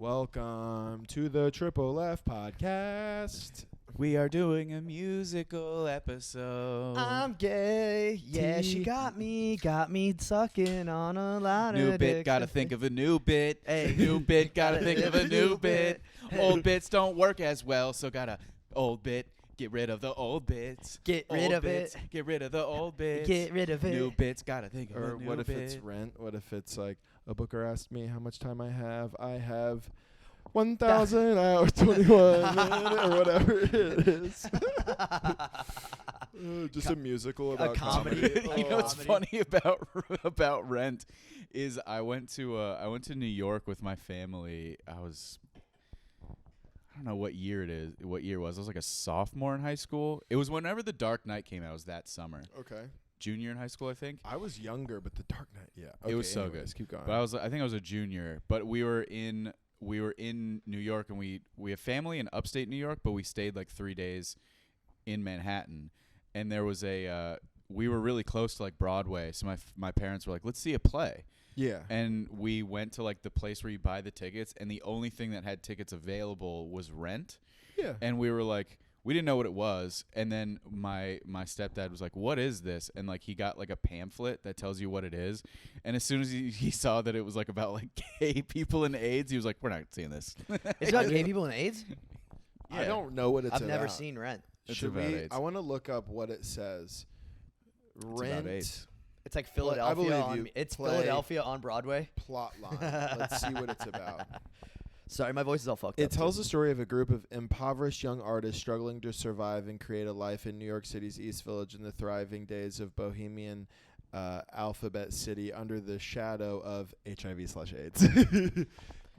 Welcome to the Triple F podcast. We are doing a musical episode. I'm gay. Yeah, she got me sucking on a lot New of bit, dicks. gotta think of a new bit. Hey. New bit, gotta think of a new bit. Old bits don't work as well, so gotta old bit. Get rid of the old bits. Get rid old of bits, it. Get rid of the old bits. Get rid of it. New bits, gotta think of Or a new what if bit. it's rent? What if it's like a booker asked me how much time I have? I have 1,000 hours, 21 minutes, or whatever it is. Just a musical about comedy. You know what's funny about Rent is I went to New York with my family. I don't know what year it is. What year it was? I was like a sophomore in high school. It was whenever The Dark Knight came out. It was that summer. Okay. Junior in high school, I think. I was younger, but The Dark Knight, yeah. Okay, It was so anyways, good. Keep going. But I think I was a junior. But we were in New York, and we have family in upstate New York, but we stayed like 3 days in Manhattan. And there was we were really close to like Broadway, so my parents were like, let's see a play. Yeah. And we went to like the place where you buy the tickets, and the only thing that had tickets available was Rent. Yeah. And we were like, we didn't know what it was. And then my stepdad was like, what is this? And like he got like a pamphlet that tells you what it is. And as soon as he saw that it was like about like gay people and AIDS, he was like, we're not seeing this. It's about gay people and AIDS? I don't know what it's I've about. never seen Rent. It's Should about we? AIDS. I want to look up what it says. It's about Rent AIDS. It's like Well, I Philadelphia. believe you. It's Play. Philadelphia on Broadway. plot line. Let's see what it's about. Sorry, my voice is all fucked up. It tells the story of a group of impoverished young artists struggling to survive and create a life in New York City's East Village in the thriving days of bohemian Alphabet City under the shadow of HIV/AIDS.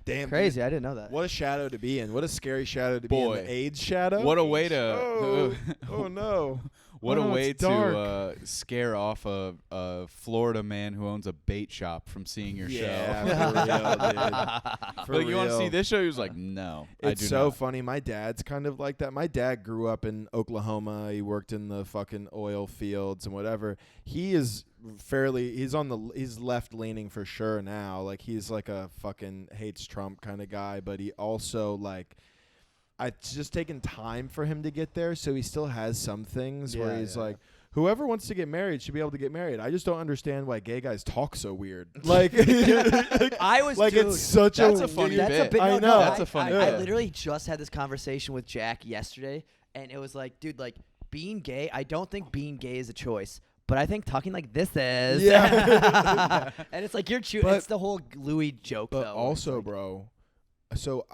Damn, Crazy. dude. I didn't know that. What a shadow to be in. What a scary shadow to be Boy. in. The AIDS shadow. What a way to Oh no. what Oh, a way it's dark. to scare off a Florida man who owns a bait shop from seeing your show. Yeah, for real, dude. For Like, you want to see real. this show? He was like, no, I It's do so not. funny. My dad's kind of like that. My dad grew up in Oklahoma. He worked in the fucking oil fields and whatever. He's left leaning for sure now. Like he's like a fucking hates Trump kind of guy, but he also like it's just taken time for him to get there, so he still has some things where he's like, whoever wants to get married should be able to get married. I just don't understand why gay guys talk so weird. Like, I was like dude, it's such that's a a funny weird- bit. I no, know. That's a funny I bit. literally just had this conversation with Jack yesterday, and it was like, dude, like being gay. I don't think being gay is a choice, but I think talking like this is. Yeah. And it's like you're But- it's the whole Louis joke, But though. also, bro, so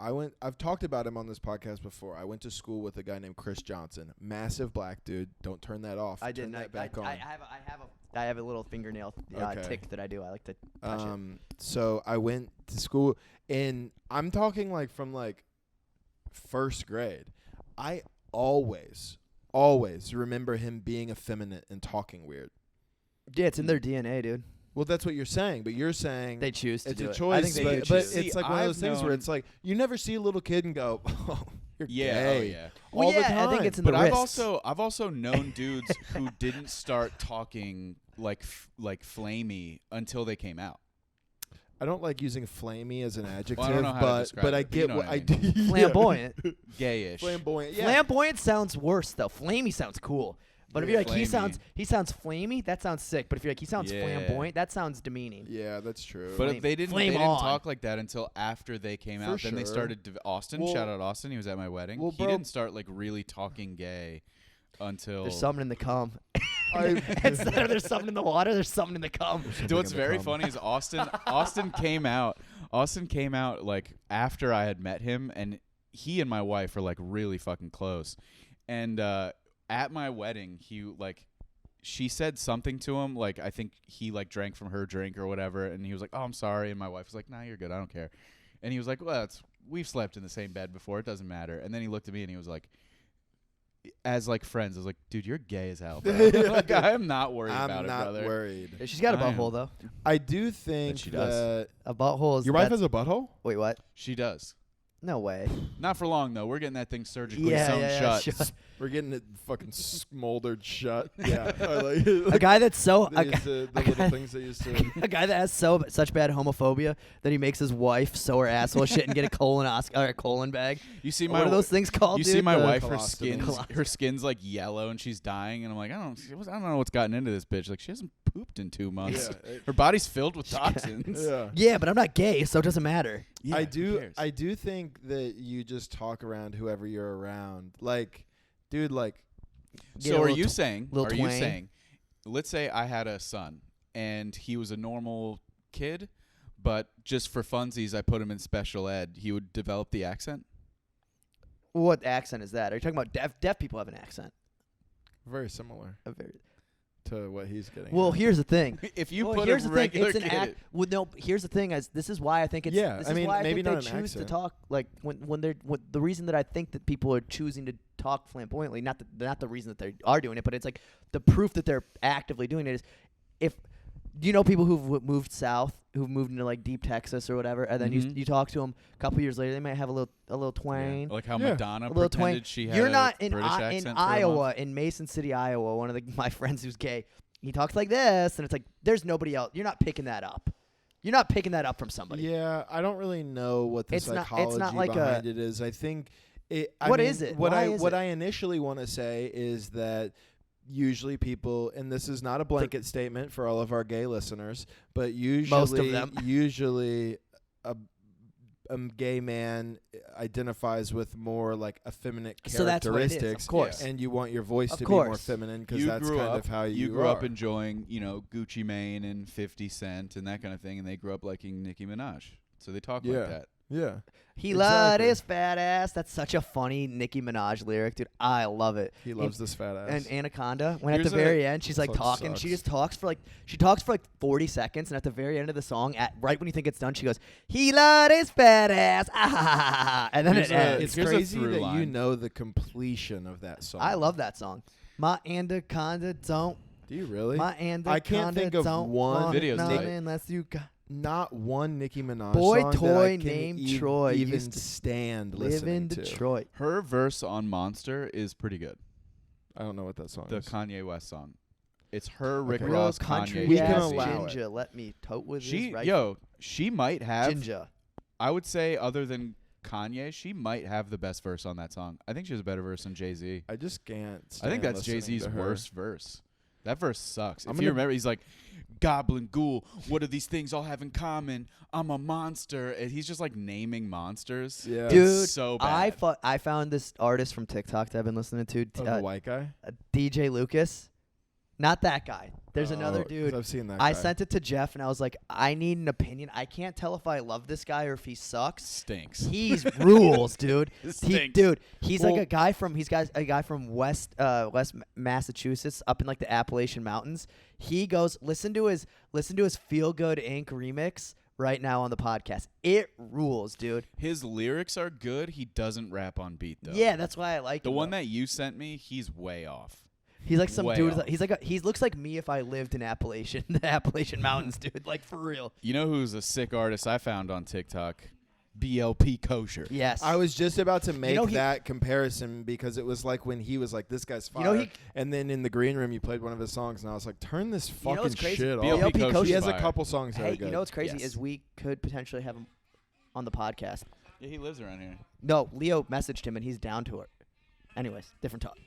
I've talked about him on this podcast before. I went to school with a guy named Chris Johnson. Massive black dude. Don't turn that off. I Turn didn't. that back on. I have a little fingernail Okay. tick that I do. I like to touch it. So I went to school, and I'm talking like from like first grade. I always remember him being effeminate and talking weird. Yeah, it's in their DNA, dude. Well, that's what you're saying, but you're saying They choose to it's do a it. choice. I think they but choose. See, it's like one of those I've things where known- it's like you never see a little kid and go, "Oh, you're Yeah, gay." oh yeah. Well, all the yeah, time. I think it's in But the I've wrists. also known dudes who didn't start talking like flamey until they came out. I don't like using flamey as an adjective, Well, I don't know how to but describe I it, but get you know what what I I mean. do. Yeah. Flamboyant. Gayish. Flamboyant. Yeah. Flamboyant sounds worse though. Flamey sounds cool. But if Yeah. you're like Flamey. he sounds flamey, that sounds sick. But if you're like he sounds Yeah. flamboyant, that sounds demeaning. Yeah, that's true. But Flame- they didn't flame on. talk like that until after they came For out. Then they sure. started Austin. Well- Shout out Austin. He was at my wedding. Well, He bro- didn't start like really talking gay until. There's something in the cum. I- Instead of there's something in the water, there's something in the cum. Dude, what's very funny is Austin came out. Austin came out like after I had met him, and he and my wife are like really fucking close. And at my wedding, she said something to him, like I think he like drank from her drink or whatever, and he was like, "Oh, I'm sorry," and my wife was like, "Nah, you're good, I don't care." And he was like, "Well, we've slept in the same bed before, it doesn't matter." And then he looked at me and he was like, as like friends, I was like, "Dude, you're gay as hell, bro." Like, I'm not worried I'm about not it, brother. worried. Yeah, she's got a I am. butthole though. I do think she does. that A butthole is your wife that's- has a butthole. Wait, what? She does. No way. Not for long though. We're getting that thing surgically Yeah, sewn yeah, shut. shut. We're getting it fucking smoldered shut. Yeah. A guy that's so the little things they used to. a guy that has such bad homophobia that he makes his wife sew her asshole shit and get a colon bag. You see What are those things called? You dude? see my The- wife. colostomy. Her skin's like yellow and she's dying, and I'm like, I don't know what's gotten into this bitch. Like she hasn't pooped in 2 months. Yeah. Her body's filled with toxins. Yeah. Yeah, but I'm not gay, so it doesn't matter. Yeah, I who do. cares? I do think that you just talk around whoever you're around. Like, dude, like. Get a So are little you tw- saying? little Are you twang. saying? Let's say I had a son and he was a normal kid, but just for funsies, I put him in special ed. He would develop the accent. What accent is that? Are you talking about deaf people have an accent? Very similar A very- to what he's getting. Well, at. here's the thing. If you Well, put here's a the thing. regular It's an kid, act. Well, no. Here's the thing. As this is why I think it's. Yeah, This I is mean, why I maybe think not they an choose to accent. talk like when they're the reason that I think that people are choosing to talk flamboyantly. Not the reason that they are doing it, but it's like the proof that they're actively doing it is if. Do you know people who've moved south, who've moved into like deep Texas or whatever, and then Mhm. you talk to them a couple years later, they might have a little twang. like how Yeah. Madonna A little twang. pretended she had You're a not in British in accent for a Iowa, month. in Mason City, Iowa. One of my friends who's gay, he talks like this, and it's like there's nobody else. You're not picking that up. You're not picking that up from somebody. Yeah, I don't really know what the It's not psychology like a- behind it is. I think it. What I mean, is it? What Why I is what it? I initially want to say is that usually people, and this is not a blanket statement for all of our gay listeners, but usually Most of them. usually a gay man identifies with more like effeminate So that's what it is, characteristics, of course. and you want your voice Of to be more course. feminine because You that's grew kind up- of how you grew up are. enjoying, Gucci Mane and 50 Cent and that kind of thing, and they grew up liking Nicki Minaj. So they talk Yeah. like that. Yeah. He loved Exactly. his fat ass. That's such a funny Nicki Minaj lyric, dude. I love it. He loves this fat ass. And Anaconda, when at Here's the a- very end she's like Fuck talking, sucks. she just talks for like 40 seconds, and at the very end of the song, right when you think it's done, she goes, "He loved his fat ass," ah, ha, ha, ha, ha, and then Here's it a- ends. It's Here's a crazy through that you line. know the completion of that song. I love that song. My anaconda don't. Do you really? My anaconda I can't think of don't one want Video's none tight. unless you got. Not one Nicki Minaj Boy song toy that I can named e- Troy even used to stand Live listening in to. Detroit. Her verse on Monster is pretty good. I don't know what that song The is. Kanye West song. It's her, Rick Okay. Real Ross, country Kanye. We can ass Jay-Z. allow it. ginger, let me tote with She, his right. she might have. Ginger. I would say, other than Kanye, she might have the best verse on that song. I think she has a better verse than Jay-Z. I just can't. I think stand that's listening Jay-Z's to her. worst verse. That verse sucks. I'm If you gonna- remember, he's like, "Goblin, ghoul, what do these things all have in common? I'm a monster." And he's just like naming monsters. Yeah. It's Dude, so bad. I found this artist from TikTok that I've been listening to, Oh, the white guy. DJ Lucas. Not that guy. There's another Oh, 'cause dude. I've seen that. I guy. sent it to Jeff, and I was like, I need an opinion. I can't tell if I love this guy or if he sucks. Stinks. He's rules, dude. Stinks. He's Well- like he's a guy from West Massachusetts, up in like the Appalachian Mountains. He goes, listen to his Feel Good Inc. remix right now on the podcast. It rules, dude. His lyrics are good. He doesn't rap on beat though. Yeah, that's why I like The him, one though. that you sent me, he's way off. He's like some way dude. off. He looks like me if I lived in Appalachian, the Appalachian Mountains, dude. Like for real. You know who's a sick artist I found on TikTok? BLP Kosher. Yes. I was just about to make know, he- that comparison because it was like when he was like, "This guy's fire," You know, he- and then in the green room you played one of his songs, and I was like, "Turn this You fucking know what's crazy? shit BLP off." Kosher's He has a fire. couple songs that Hey, are good. you know what's crazy Yes. is we could potentially have him on the podcast. Yeah, he lives around here. No, Leo messaged him and he's down to it. Anyways, different talk.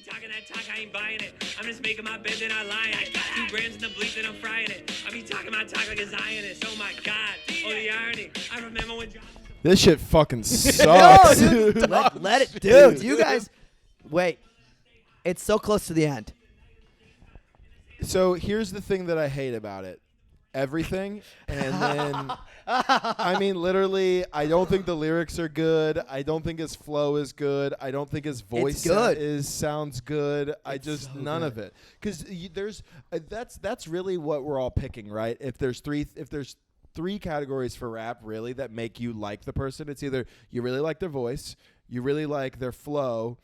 Talking that talk, I ain't buying it. I'm just making my bed, then I lie. I got 2 grams in the bleach, then I'm frying it. I be talking my talk like a Zionist. Oh my God. Oh, the irony. I remember when John. This shit fucking sucks. No, dude. let it, dude. You guys, wait. It's so close to the end. So here's the thing that I hate about it. Everything, and then I mean literally I don't think the lyrics are good. I don't think his flow is good. I don't think his voice good. sounds good. I It's just so none good. of it. Cuz there's that's really what we're all picking, right? If there's three categories for rap really that make you like the person, it's either you really like their voice, you really like their flow,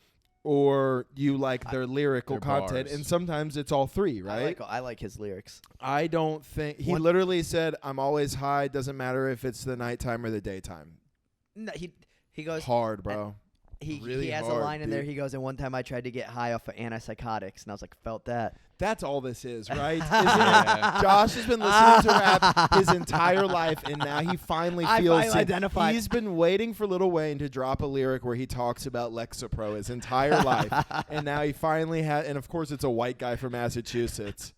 or you like their lyrical their content, bars. and sometimes it's all three, right? I like his lyrics. I don't think he literally said, "I'm always high. Doesn't matter if it's the nighttime or the daytime." No, he goes Hard, bro. He really has hard, a line in there. dude. He goes, and one time I tried to get high off of antipsychotics, and I was like, felt that. That's all this is, right? Isn't Yeah. it? Josh has been listening to rap his entire life, and now he finally I feels finally it. identified. He's been waiting for Lil Wayne to drop a lyric where he talks about Lexapro his entire life, and now he finally has. And of course, it's a white guy from Massachusetts.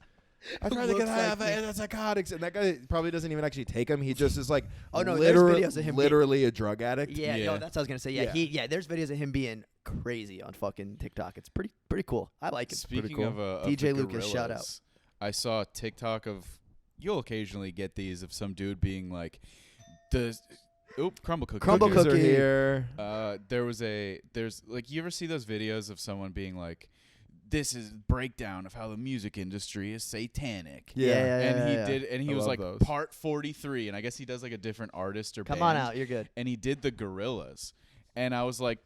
I tried to get Looks high like off me. antipsychotics, and that guy probably doesn't even actually take them. He just is like, Oh, no, there's videos of him literally a drug addict. Yeah, Yeah. no, that's what I was gonna say. Yeah, there's videos of him being crazy on fucking TikTok. It's pretty cool. I like it. Speaking cool. of DJ the Lucas, shout out. Gorillas, I saw a TikTok of, you'll occasionally get these of some dude being like, crumble cookie. Crumble Cookies are cookie. here. There's like, you ever see those videos of someone being like, this is breakdown of how the music industry is satanic. Yeah. And he I was love like those. part 43, and I guess he does like a different artist or Come band. on out, you're good. And he did the Gorillas, and I was like,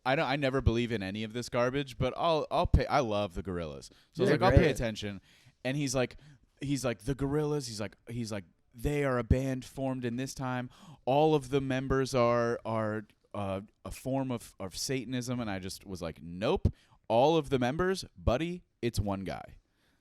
I never believe in any of this garbage, but I'll pay. I love the Gorillas, so I was They're like, I'll pay great. attention. And he's like the Gorillas. He's like they are a band formed in this time. All of the members are a form of Satanism, and I just was like, nope. All of the members, buddy, it's one guy.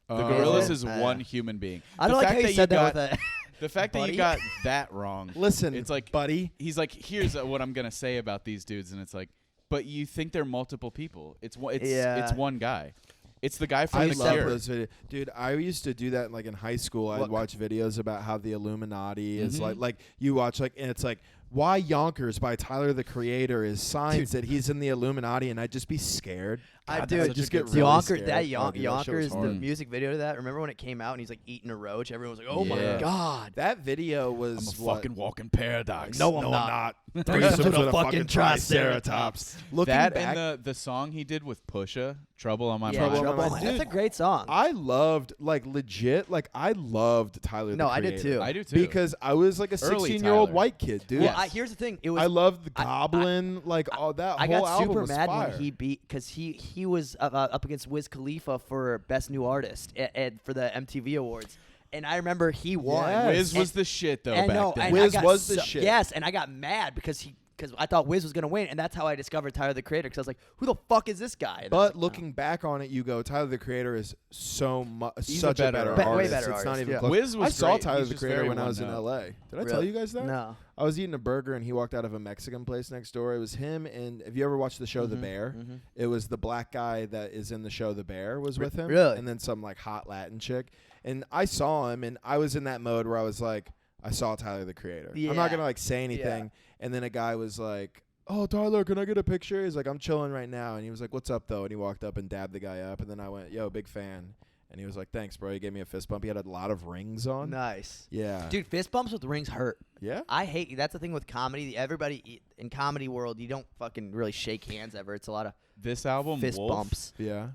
The Gorillas is one human being. I don't like how you said that with a The fact that Buddy? you got that wrong. Listen, It's like, buddy. he's like, here's what I'm gonna say about these dudes, and it's like, but you think they're multiple people. It's Yeah. one guy. It's the guy from I The love Cure. those videos, dude. I used to do that like in high school. I'd What- watch videos about how the Illuminati is Mhm. like you watch like, and it's like Why Yonkers by Tyler the Creator is signs that he's in the Illuminati, and I'd just be scared. I God, do. that's such just a get good really song. Yonkers, scared. that Oh, dude, that shit was Yonkers, the hard. music video to that. Remember when it came out and he's like eating a roach? Everyone was like, "Oh Yeah. my god!" That video I'm was a fucking walking paradox. No, I'm not. Threesomes with a with a fucking fucking triceratops. Looking That back, and the song he did with Pusha, Trouble on My Yeah, Mind. Trouble on My Trouble. Mind. That's a Dude, great song. I loved like legit, like I loved Tyler. No, the I did Creator. too. I do too. Because I was like a Early 16-year-old Tyler. white kid, dude. well, Yes. here's the thing. It was I loved the I- Goblin, like all that I whole got album super was mad fire. when he beat because he was up against Wiz Khalifa for Best New Artist and for the MTV Awards, and I remember he won. Yes. Wiz And- was the shit though and back no, then. and I Wiz got was the shit. Yes, and I got mad because I thought Wiz was gonna win, and that's how I discovered Tyler the Creator. Because I was like, "Who the fuck is this guy?" And I was But like, looking back on it, you go, Tyler the Creator is He's such a a better better artist. Way artist. better It's not artist, even yeah. close. Wiz was I saw great. Tyler He's the just Creator very when I was in one-note. LA. Did I Really? tell you guys that? No. I was eating a burger and he walked out of a Mexican place next door. It was him and have you ever watched the show The Bear? Mhm. It was the black guy that is in the show The Bear was with him. Really? And then some like hot Latin chick. And I saw him and I was in that mode where I was like, I saw Tyler the Creator. I'm not Yeah. gonna like say anything. And then a guy was like, "Oh, Tyler, can I get a picture?" He's like, "I'm chilling right now." And he was like, "What's up, though?" And he walked up and dabbed the guy up. And then I went, "Yo, big fan." And he was like, "Thanks, bro." He gave me a fist bump. He had a lot of rings on. Nice. Yeah. Dude, fist bumps with rings hurt. Yeah. I hate. That's the thing with comedy. Everybody in comedy world, you don't fucking really shake hands ever. It's a lot of This album, fist Wolf, bumps. Yeah.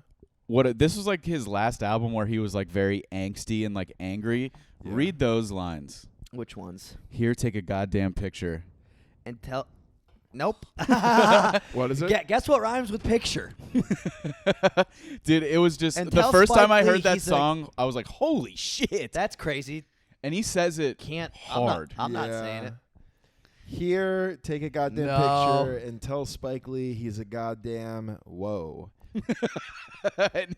This was like his last album where he was like very angsty and like angry. Yeah. Read those lines. Which ones? Here, take a goddamn picture. And tell. Nope. What is it? Guess what rhymes with picture? Dude, it was just And the tell first time I Spike Lee heard that he's like- song, I was like, holy shit. That's crazy. And he says it Can't. hard. I'm not saying it. Here, take a goddamn No. picture and tell Spike Lee he's a goddamn whoa.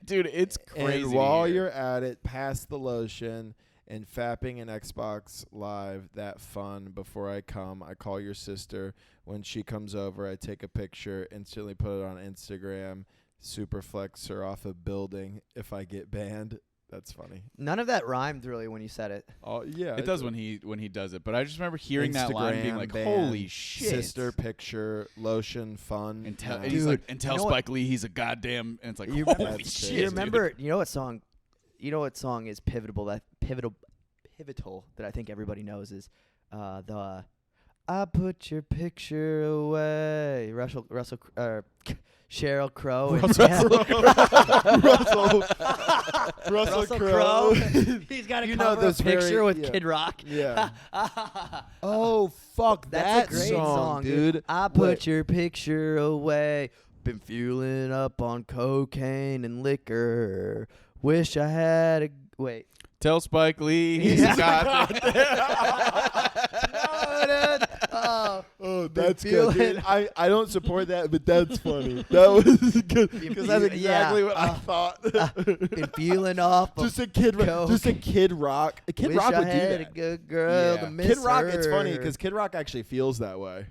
Dude, it's crazy. And to while hear. you're at it, pass the lotion and fapping an Xbox Live. That fun. Before I come, I call your sister. When she comes over, I take a picture, instantly put it on Instagram. Superflex her off a building if I get banned. That's funny. None of that rhymed really when you said it. Oh yeah, it does when he does it, but I just remember hearing that line being Instagram like, ban, holy shit. Sister picture, lotion, fun. And tell, nah. and he's like, Dude, and tell you know what- Spike Lee he's a goddamn, and it's like, You holy remember- That's shit. crazy. You dude. remember? You know what song? You know what song is pivotal? Pivotal that I think everybody knows is the "I put your picture away." Cheryl Crow. and Russell Russell Crowe. Crowe. He's got a You know cover those a picture very- with yeah. Kid Rock. Yeah. Oh fuck, That's that a great song, dude. dude. I Wait. put your picture away. Been fueling up on cocaine and liquor. Wish I had a wait. Tell Spike Lee he's a god. Oh, that's good, dude. I don't support that, but that's funny. That was good because that's exactly what I thought. Been feeling off. Just a Kid Rock. Kid Wish Rock I would do had that. a good girl Yeah. to miss Kid Rock, it's her. funny because Kid Rock actually feels that way.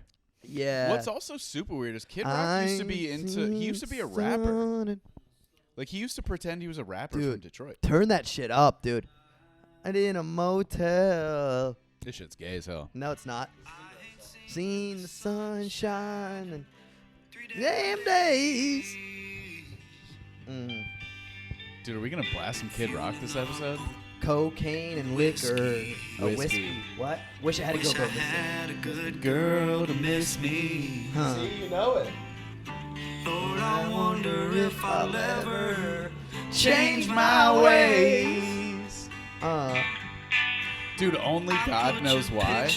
Yeah. What's also super weird is Kid Rock used to be he used to be a rapper. Like he used to pretend he was a rapper from Detroit. Turn that shit up, dude. I'm in a motel. This shit's gay as hell. No, it's not. Seen the sun shine and damn days. Dude, are we gonna blast some Kid Rock this episode? Cocaine and liquor. Whiskey. What? Wish I had a good girl. Had a good girl to miss me. Huh. You know it. Lord, I wonder if I'll ever Change my ways. Dude, only God knows why.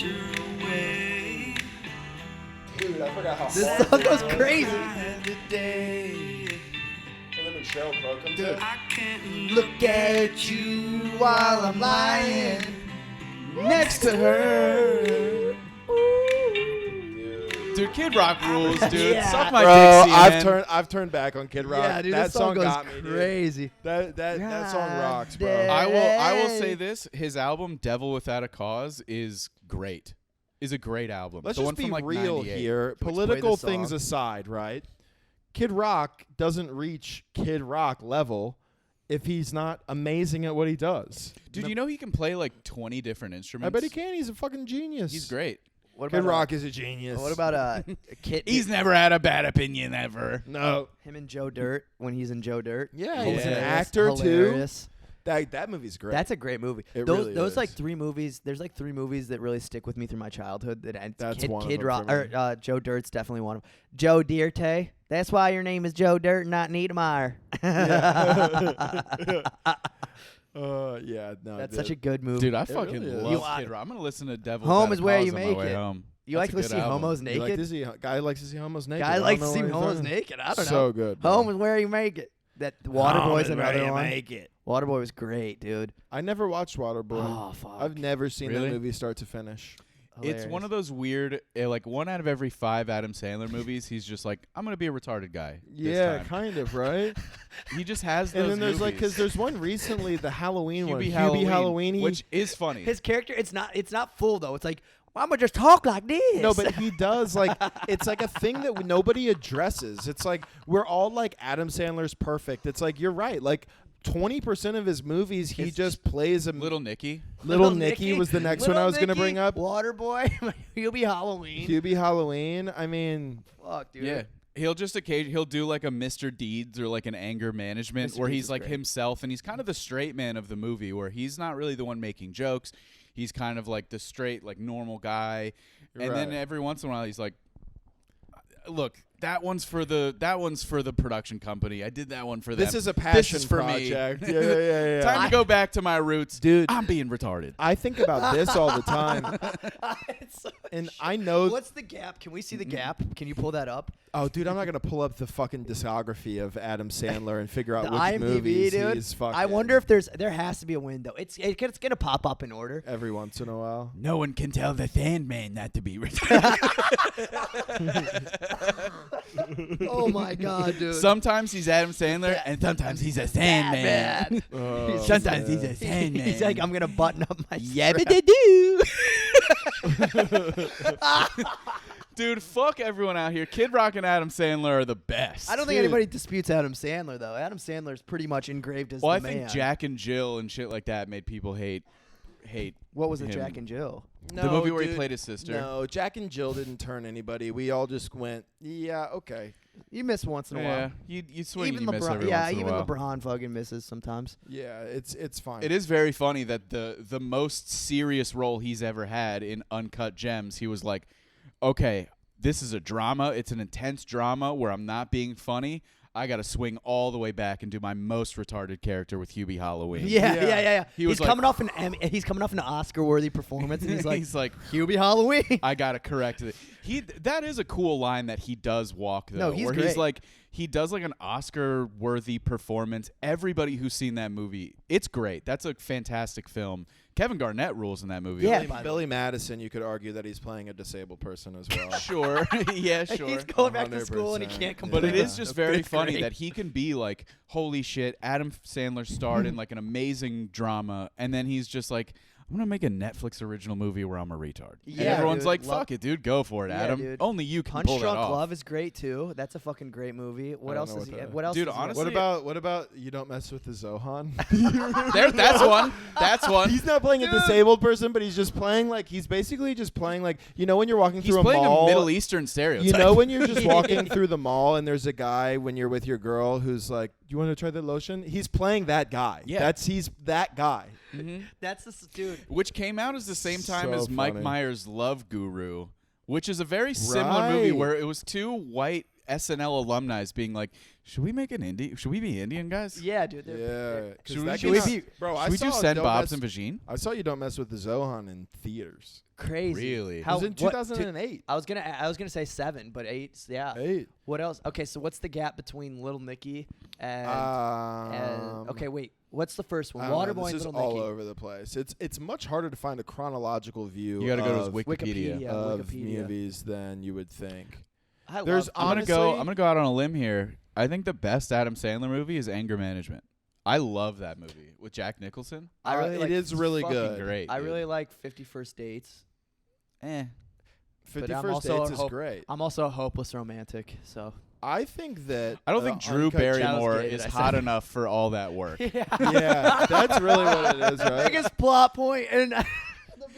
Dude, I forgot how This hard song it goes was. crazy. And then when Sheryl Crow comes in. I can't Look at you while I'm lying next to her. Dude, Kid Rock rules, dude. Yeah. Suck my Bro, dick, CNN. I've turned back on Kid Rock. Yeah, dude, that this song goes got me, dude. crazy. That song rocks, bro. God I will damn. say this: his album "Devil Without a Cause" is great. Is a great album. Let's the one just be from, like, real 98. here. Can we Political play the things song? aside, right? Kid Rock doesn't reach Kid Rock level if he's not amazing at what he does. Dude, you know he can play like 20 different instruments. I bet he can. He's a fucking genius. He's great. What Kid about Rock is a genius. What about Kid? He's never had a bad opinion ever. No. him and Joe Dirt when he's in Joe Dirt? Yeah, he's an Hilarious. actor Hilarious. too. That movie's great. That's a great movie. It those really those is. like three movies. There's like three movies that really stick with me through my childhood. That's Kid, one of Kid them Rock for me. or Joe Dirt's definitely one of them. Joe Dirte. That's why your name is Joe Dirt, not Niedermeyer. Yeah, no. That's such a good movie. Dude, I It fucking really is. love You- Kid Rock. I'm gonna listen to Devil Home Without is a where Cause you on my make way it. home. You That's like a to good see album. homos You naked? like to see guy likes to see homos naked. Guy I don't likes know to see what you're homos talking- naked. I don't know. So good. bro. Home is where you make it. That Waterboy's Home is where another you one. make it. Waterboy was great, dude. I never watched Waterboy. Oh fuck. I've never seen Really? that movie start to finish. It's one of those weird, like 1 out of every 5 Adam Sandler movies, he's just like, I'm gonna be a retarded guy. this Yeah, time. kind of, right? He just has those And then there's like, movies. because there's one recently, the Halloween one, Hubie Hubie Halloween, Halloween, which is funny. His character. It's not full though. It's like well, I'm gonna just talk like this. No, but he does like it's like a thing that nobody addresses. It's like we're all like Adam Sandler's perfect. It's like you're right. Like 20% of his movies, he It's just plays a Little Nicky. Little Nicky was the next one I was gonna bring up. Waterboy. He'll be Halloween. Hubie Halloween. I mean, Fuck, dude. Yeah. He'll just he'll do like a Mr. Deeds or like an anger management Mr. where Deeds he's is like great. himself and he's kind of the straight man of the movie where he's not really the one making jokes. He's kind of like the straight, like normal guy. And then Right. every once in a while he's like, look, that one's for the production company. I did that one for them. this is a passion This is for project. me. Yeah. Time to go back to my roots. Dude. I'm being retarded. I think about this all the time, It's so and I know. What's the gap? Can we see the gap? Can you pull that up? Oh, dude, I'm not gonna pull up the fucking discography of Adam Sandler and figure out The which IMDb, movies dude. he's fucking. I wonder if there has to be a window. It's gonna pop up in order. every once in a while. No one can tell the Sandman not to be retarded. Oh my god, dude. Sometimes he's Adam Sandler, and sometimes he's a Sandman. Oh, Sometimes man. he's a Sandman. He's like, I'm gonna button up my Yabba-da-doo. Dude, fuck everyone out here. Kid Rock and Adam Sandler are the best. I don't think Dude. anybody disputes Adam Sandler though. Adam Sandler's pretty much engraved as Well, I the think man. Jack and Jill and shit like that made people hate. What was it, him. Jack and Jill? The movie where he dude, played his sister. No, Jack and Jill didn't turn anybody. We all just went, yeah, okay. You miss once in a Yeah, while. you swing Even and you miss LeBron, every yeah, once in even a while. LeBron fucking misses sometimes. Yeah, it's fine. It is very funny that the most serious role he's ever had in Uncut Gems, he was like, okay, this is a drama. It's an intense drama where I'm not being funny. I got to swing all the way back and do my most retarded character with Hubie Halloween. Yeah. He was he's like- coming off an Oscar-worthy performance, and he's like, he's like, Hubie Halloween. I got to correct it. That is a cool line that he does walk though. No, he's where great. he's like he does like an Oscar-worthy performance. Everybody who's seen that movie, it's great. That's a fantastic film. Kevin Garnett rules in that movie. Yeah. Billy Madison, you could argue that he's playing a disabled person as well. Sure. Yeah, sure. He's going back to school and he 100%. can't come. But it Yeah. is just very Fifth funny grade. that he can be like, holy shit, Adam Sandler starred in like an amazing drama, and then he's just like, I'm going to make a Netflix original movie where I'm a retard. And Yeah, everyone's dude. like, Love- fuck it, dude, go for it, Yeah, Adam. dude. Only you can Punch pull that Drunk off. Love is great too. That's a fucking great movie. What don't else know is what he? that is. What else? Dude, does he have? honestly- What about You Don't Mess with the Zohan? That's one. That's one. He's not playing a disabled person, but he's just playing like he's basically just playing like when you're walking He's through playing a mall. a Middle Eastern stereotype. You know when you're just walking through the mall and there's a guy when you're with your girl who's like, "Do you want to try the lotion?" He's playing that guy. Yeah. He's that guy. That's the dude. Which came out as the same time So as Mike funny. Myers' Love Guru, which is a very similar movie Right. where it was two white SNL alumni being like, should we make an indie? Should we be Indian guys? Yeah, dude. Yeah. 'cause Should we- that should came we out- bro? I Should we saw do Send Don't Bob's Mess- and Vagine? I saw You Don't Mess with the Zohan in theaters. Crazy. Really? It was in what- 2008. I was gonna say 7, but 8. Yeah. 8. What else? Okay, so what's the gap between Little Nicky and okay, wait. What's the first one? I don't know, Waterboy and This is Little all Nicky. over the place. It's much harder to find a chronological view. You got to go to his of, Wikipedia. Wikipedia. of Wikipedia. movies than you would think. I There's love I'm gonna honestly- go out on a limb here. I think the best Adam Sandler movie is Anger Management. I love that movie with Jack Nicholson. I really it like is really Fucking good. great. I dude. really like 50 First Dates. 50 I'm First also Dates a is hope- great. I'm also a hopeless romantic, so I think that I don't think Drew Uncut Barrymore Gems, is did I hot say? enough for all that work. Yeah, that's really what it is, right? biggest plot point and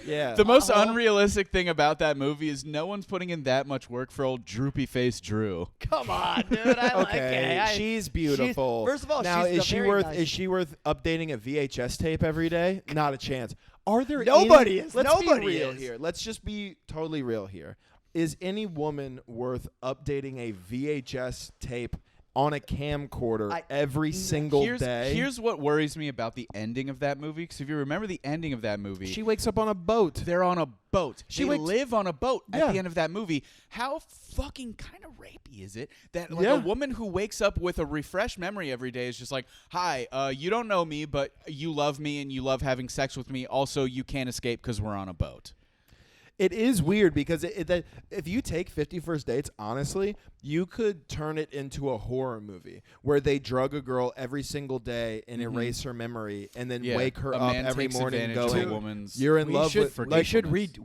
Yeah. The most unrealistic thing about that movie is no one's putting in that much work for old droopy face Drew. come on, dude. I like Okay, it. she's beautiful. first of all, now she's is she very worth nice. is she worth updating a VHS tape every day? Not a chance. Are there Nobody any, is. Let's Nobody be real is. here. Let's just be totally real here. Is any woman worth updating a VHS tape on a camcorder every single day? Here's what worries me about the ending of that movie. Because if you remember the ending of that movie, She wakes up on a boat. they're on a boat. She They wakes- live on a boat Yeah. at the end of that movie. How fucking kind of rapey is it that like Yeah. a woman who wakes up with a refreshed memory every day is just like, hi, you don't know me, but you love me and you love having sex with me. Also, you can't escape because we're on a boat. It is weird because that if you take 50 First Dates, honestly, you could turn it into a horror movie where they drug a girl every single day and erase her memory and then Yeah, wake her a up man every takes morning advantage of going, a woman's "You're in we love should, with." forgetfulness.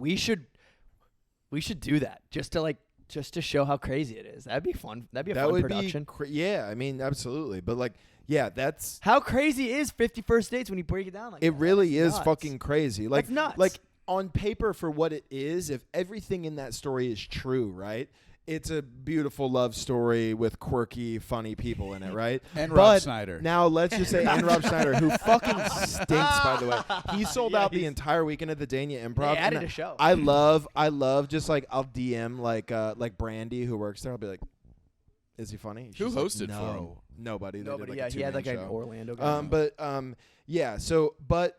we should do that just to show how crazy it is. That'd be fun. That'd be a that fun would production. be, yeah. I mean, absolutely. But like, yeah, that's How crazy is 50 First Dates when you break it down like it. that? Really That's is nuts. fucking crazy. Like, That's nuts. like on paper for what it is, if everything in that story is true, right? It's a beautiful love story with quirky, funny people in it, right? And But Rob Schneider. Now let's just say, and Rob Schneider, who fucking stinks, by the way. He sold Yeah, out the he's- entire weekend at the Dania Improv. They added and a show. I love just like I'll DM like Brandy who works there. I'll be like, is he funny? Who She's like, hosted for him? Nobody. They did, Nobody. like, Yeah, a he had like two-man an show. Orlando guy. Yeah. So, but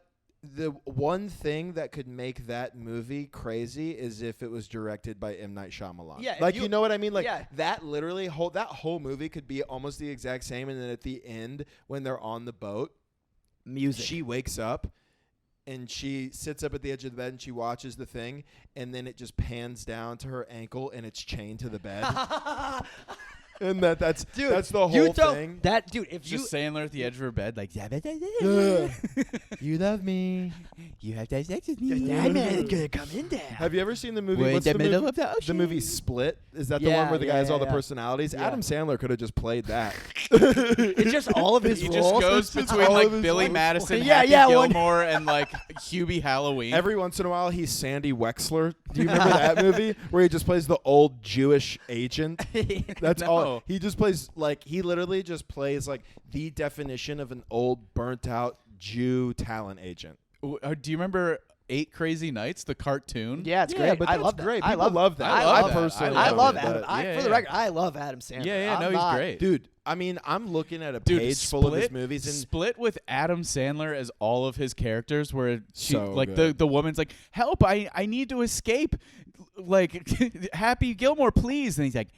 the one thing that could make that movie crazy is if it was directed by M. Night Shyamalan. Yeah, if like you- you know what I mean. Like yeah. that literally that whole movie could be almost the exact same. And then at the end, when they're on the boat, Music. she wakes up. And she sits up at the edge of the bed and she watches the thing, and then it just pans down to her ankle and it's chained to the bed. And that's Dude, that's the you whole don't- thing. That dude, if you Just Sandler at the edge of her bed, like, You love me. you have to have sex with that man is gonna come in there. Have you ever seen the movie? We're in What's the the middle movie? of the The ocean. movie Split. Is that the Yeah, one where the guy has all the yeah. personalities? Yeah. Adam Sandler could have just played that. It's just all of his He roles. just goes between all like of his Billy roles. Madison, Yeah, Happy yeah, one- Gilmore, and like Hubie Halloween. Every once in a while, he's Sandy Wexler. Do you remember that movie where he just plays the old Jewish agent? That's No. all. He just plays he literally just plays like the definition of an old burnt out Jew talent agent. Do you remember 8 Crazy Nights, the cartoon? Yeah, it's Yeah, great. but I that's love that. great. I People love that. I love that. personally I love it, Adam. but- For the yeah. record, I love Adam Sandler. Yeah, I'm no, he's not- great. Dude, I mean, I'm looking at a Dude, page full of his movies, and Split with Adam Sandler as all of his characters, where she, So like good. the woman's like, "Help! I need to escape!" Like, Happy Gilmore, please, and he's like,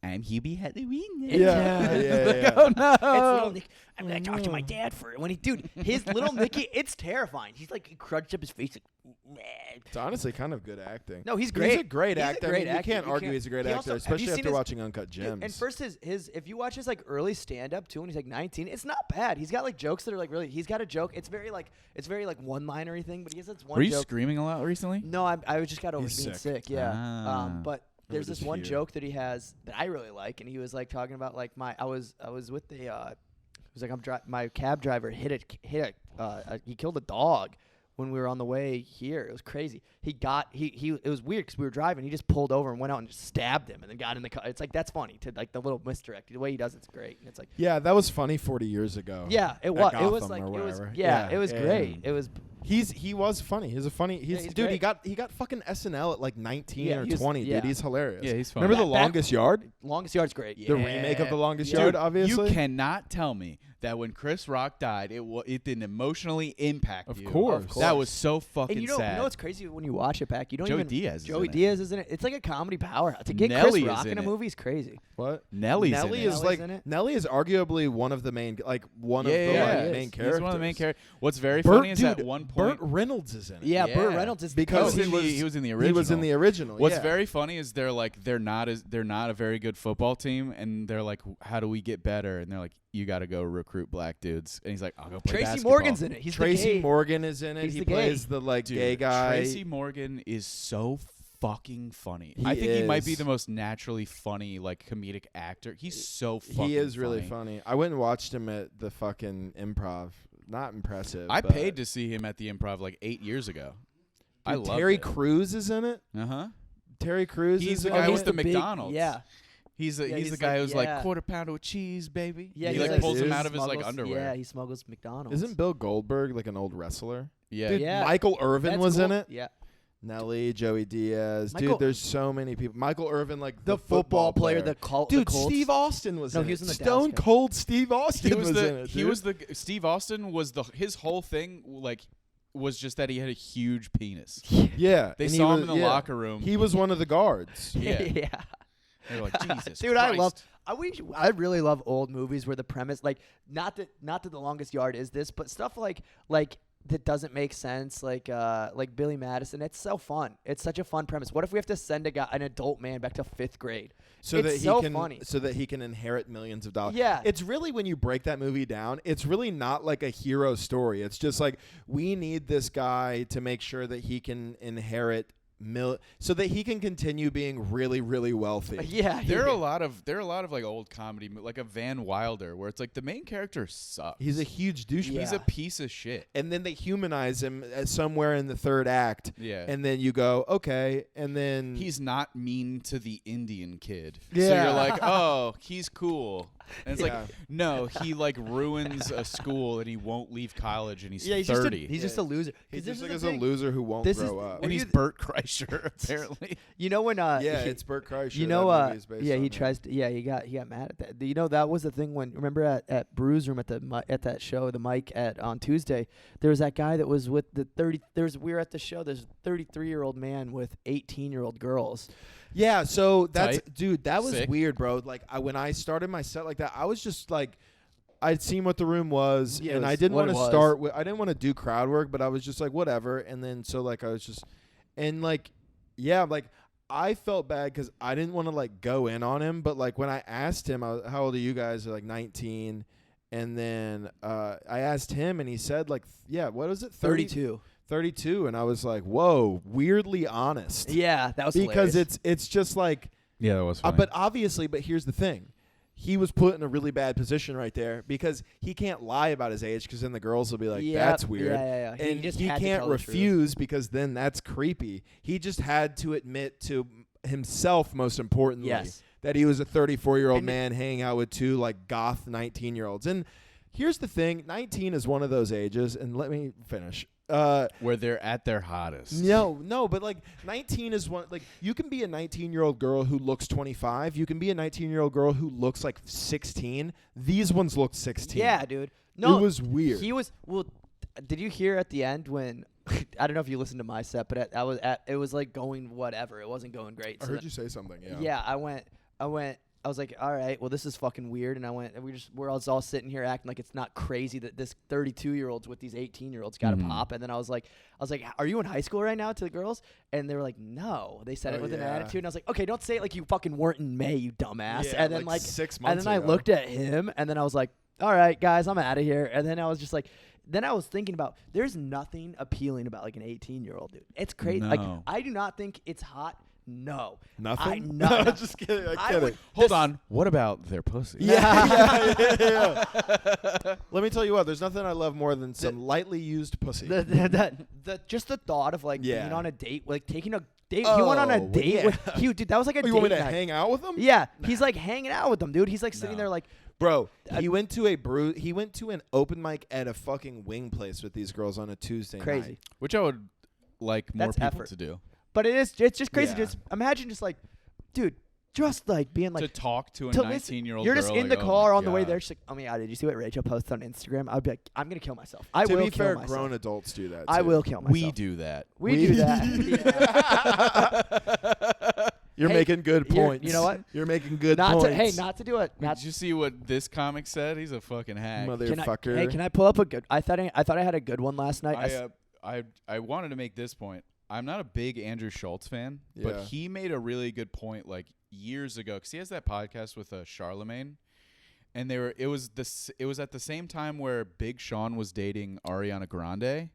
"I'm Hubie Halloween." Yeah. Oh no! It's little Nick. I'm gonna talk to my dad for it. When his little Nicky, it's terrifying. He's like, he crunched up his face. Like, nah. It's honestly kind of good acting. No, he's great. He's a great He's a actor. great I mean, actor. You can't You argue can't- he's a great he actor, also- have you especially seen after his- watching Uncut Gems. And first, his if you watch his like early stand up too, when he's like 19, it's not bad. He's got like jokes that are like really. He's got a joke. It's very like one linery thing, but he has this one Were you joke. screaming a lot recently? No, I just got over He's being sick. sick. Yeah. Ah. But there's just this one here. joke that he has that I really like, and he was like talking about like I was with the. It was like my cab driver he killed a dog when we were on the way here. It was crazy. It was weird because we were driving. He just pulled over and went out and just stabbed him and then got in the car. It's like, that's funny to like the little misdirect. The way he does it's great. And it's like, yeah, that was funny 40 years ago. yeah, it at was. It was Gotham like or it was. whatever. Yeah, it was yeah, great. yeah. It was. He was funny. He's a funny. He's he's dude. great. He got fucking SNL at like 19 Yeah, or he was- 20. yeah. Dude, he's hilarious. Yeah, he's funny. Remember The Back- Longest Yard? Longest Yard's great. The remake of The Longest Yeah. Yard, Dude, obviously. you cannot tell me that when Chris Rock died, it didn't emotionally impact Of you. course. That was so fucking And you know sad. what's crazy when you watch it back? You don't Joey even. Diaz is Joey in it. Diaz is in it. It's like a comedy powerhouse. To get Nelly Chris is Rock in in a it. movie is crazy. What? Nelly's Nelly in it. is Nelly's like in it? Nelly is arguably one of the main one of the yeah, like, he main is. characters. He's one of the main characters. What's very Burt, funny is dude, at one point Burt Reynolds is in it. Yeah, Burt Yeah. Reynolds is Because he was in the original. He was in the original. What's yeah. very funny is they're not a very good football team, and they're like, how do we get better? And they're like, you got to go recruit black dudes. And he's like, I'll go play Tracy basketball. Morgan's in it. He's the Tracy gay. Morgan is in it. He's He the gay. plays the like Dude, gay guy. Tracy Morgan is so fucking funny. He I think he might be is. the most naturally funny like comedic actor. He's so fucking He is really funny. I went and watched him at the fucking Improv. Not impressive. I but- paid to see him at the Improv like 8 years ago. I Dude, love Terry it. Crews is in it. Uh-huh. Terry Crews He's is the in guy it. with the big- McDonald's. Yeah. He's Yeah, the he's guy like- who's yeah. like quarter pounder with cheese, baby. Yeah, he he's like pulls him is. out of his like Smuggles- underwear. Yeah, he smuggles McDonald's. Isn't Bill Goldberg like an old wrestler? Yeah. Dude, Yeah. Michael Irvin That's was in cool. it. Yeah. Nelly, Joey Diaz. Michael- Dude, there's so many people. Michael Irvin, like The football player, the Colts. Dude, Steve Austin was No, in he it. was in the Stone Dallas guy. Cold Steve Austin He was in the it. he dude. was the Steve Austin was his whole thing like was just that he had a huge penis. Yeah. They and he saw him was- in the yeah. locker room. He was one of the guards. Yeah. yeah. They were like, Jesus Dude, Christ. I really love old movies where the premise, like, not that The Longest Yard is this, but stuff like that doesn't make sense, like Billy Madison. It's so fun. It's such a fun premise. What if we have to send an adult man back to 5th grade? So It's that he so can funny. so that he can inherit millions of dollars. Yeah. It's really, when you break that movie down, it's really not like a hero story. It's just like, we need this guy to make sure that he can inherit so that he can continue being really, really wealthy. Yeah, There are a lot of like old comedy like a Van Wilder where it's like the main character sucks. He's a huge douchebag. Yeah. He's a piece of shit. And then they humanize him somewhere in the third act. Yeah. And then you go, okay. And then He's not mean to the Indian kid. So Yeah. you're like, oh, he's cool. And it's Yeah. like, no, he like ruins a school and he won't leave college and he's he's 30. just a loser. 'Cause he's this just is like the a thing. loser who won't This is- grow up. and he's you- Bert Kreischer, apparently. You know when Yeah, it's Bert Kreischer. you know that movie is based yeah, on he him. tries to he got mad at that. You know, that was the thing when, remember at Brews Room at that show, the mic on Tuesday, there was that guy that was with the 30 we were at the show, there's a 33-year-old man with 18-year-old girls. Yeah, so that's Tight. dude, that was Sick. weird, bro. Like when I started my set like that, I was just like, I'd seen what the room was, Yeah, and it I was didn't what want it to was. start with. I didn't want to do crowd work, but I was just like, whatever. And then so like I was just, and like, yeah, like I felt bad because I didn't want to like go in on him, but like when I asked him, how old are you guys? They're like 19, and then I asked him, and he said like, yeah, what was it? 32. 32, and I was like, whoa, weirdly honest. Yeah, that was Because hilarious. it's just like, Yeah, that was but here's the thing. He was put in a really bad position right there because he can't lie about his age because then the girls will be like, Yep, that's weird. yeah. And just he had to can't tell the truth. refuse because then that's creepy. He just had to admit to himself, most importantly, Yes. that he was a 34-year-old And- man hanging out with two like goth 19-year-olds. And here's the thing, 19 is one of those ages, and let me finish. Where they're at their hottest. No, but like 19 is one. Like you can be a 19-year-old girl who looks 25. You can be a 19-year-old girl who looks like 16. These ones look 16. Yeah, dude. No, it was weird. He was Did you hear at the end when I don't know if you listened to my set, but it was like going whatever. It wasn't going great. I heard you say something. Yeah. Yeah, I was like, all right, well, this is fucking weird. And we're all sitting here acting like it's not crazy that this 32-year-old's with these 18-year-olds got to pop. And then I was like, are you in high school right now, to the girls? And they were like, no. They said it with an attitude. And I was like, okay, don't say it like you fucking weren't in May, you dumbass. Yeah, and then like 6 months and then ago. I looked at him, and then I was like, all right, guys, I'm out of here. And then I was just like, then I was thinking about, there's nothing appealing about like an 18-year-old dude. It's crazy. No. Like, I do not think it's hot. No. Nothing. No. Just kidding. I get it. Hold on. What about their pussy? Yeah. Let me tell you what. There's nothing I love more than some lightly used pussy. Just the thought of like Yeah. being on a date, like taking a date. He went on a Oh, date yeah. with dude. That was like a Oh, you date want me to night. hang out with him? Yeah, he's like hanging out with them, dude. He's like sitting No. there like, Bro, he went to an open mic at a fucking wing place with these girls on a Tuesday Crazy. night. Which I would like more That's people effort. to do. but it's just crazy. Yeah. Just imagine just like, dude, just like being like to talk to a to listen- 19-year-old You're girl. just in like, the oh car my on the way God. there. She's like, oh my god, did you see what Rachel posted on Instagram? I'd be like, I'm gonna kill myself. I To will be kill fair, myself. grown adults do that. I too. will kill myself. We do that. We do that. Yeah. You're Hey, making good you're- points. you know what? You're making good Not to points. not to do it. Did you see what this comic said? He's a fucking hack. Motherfucker. Can I pull up a good? I thought I had a good one last night. I wanted to make this point. I'm not a big Andrew Schultz fan, but Yeah. he made a really good point like years ago because he has that podcast with Charlemagne, and it was at the same time where Big Sean was dating Ariana Grande,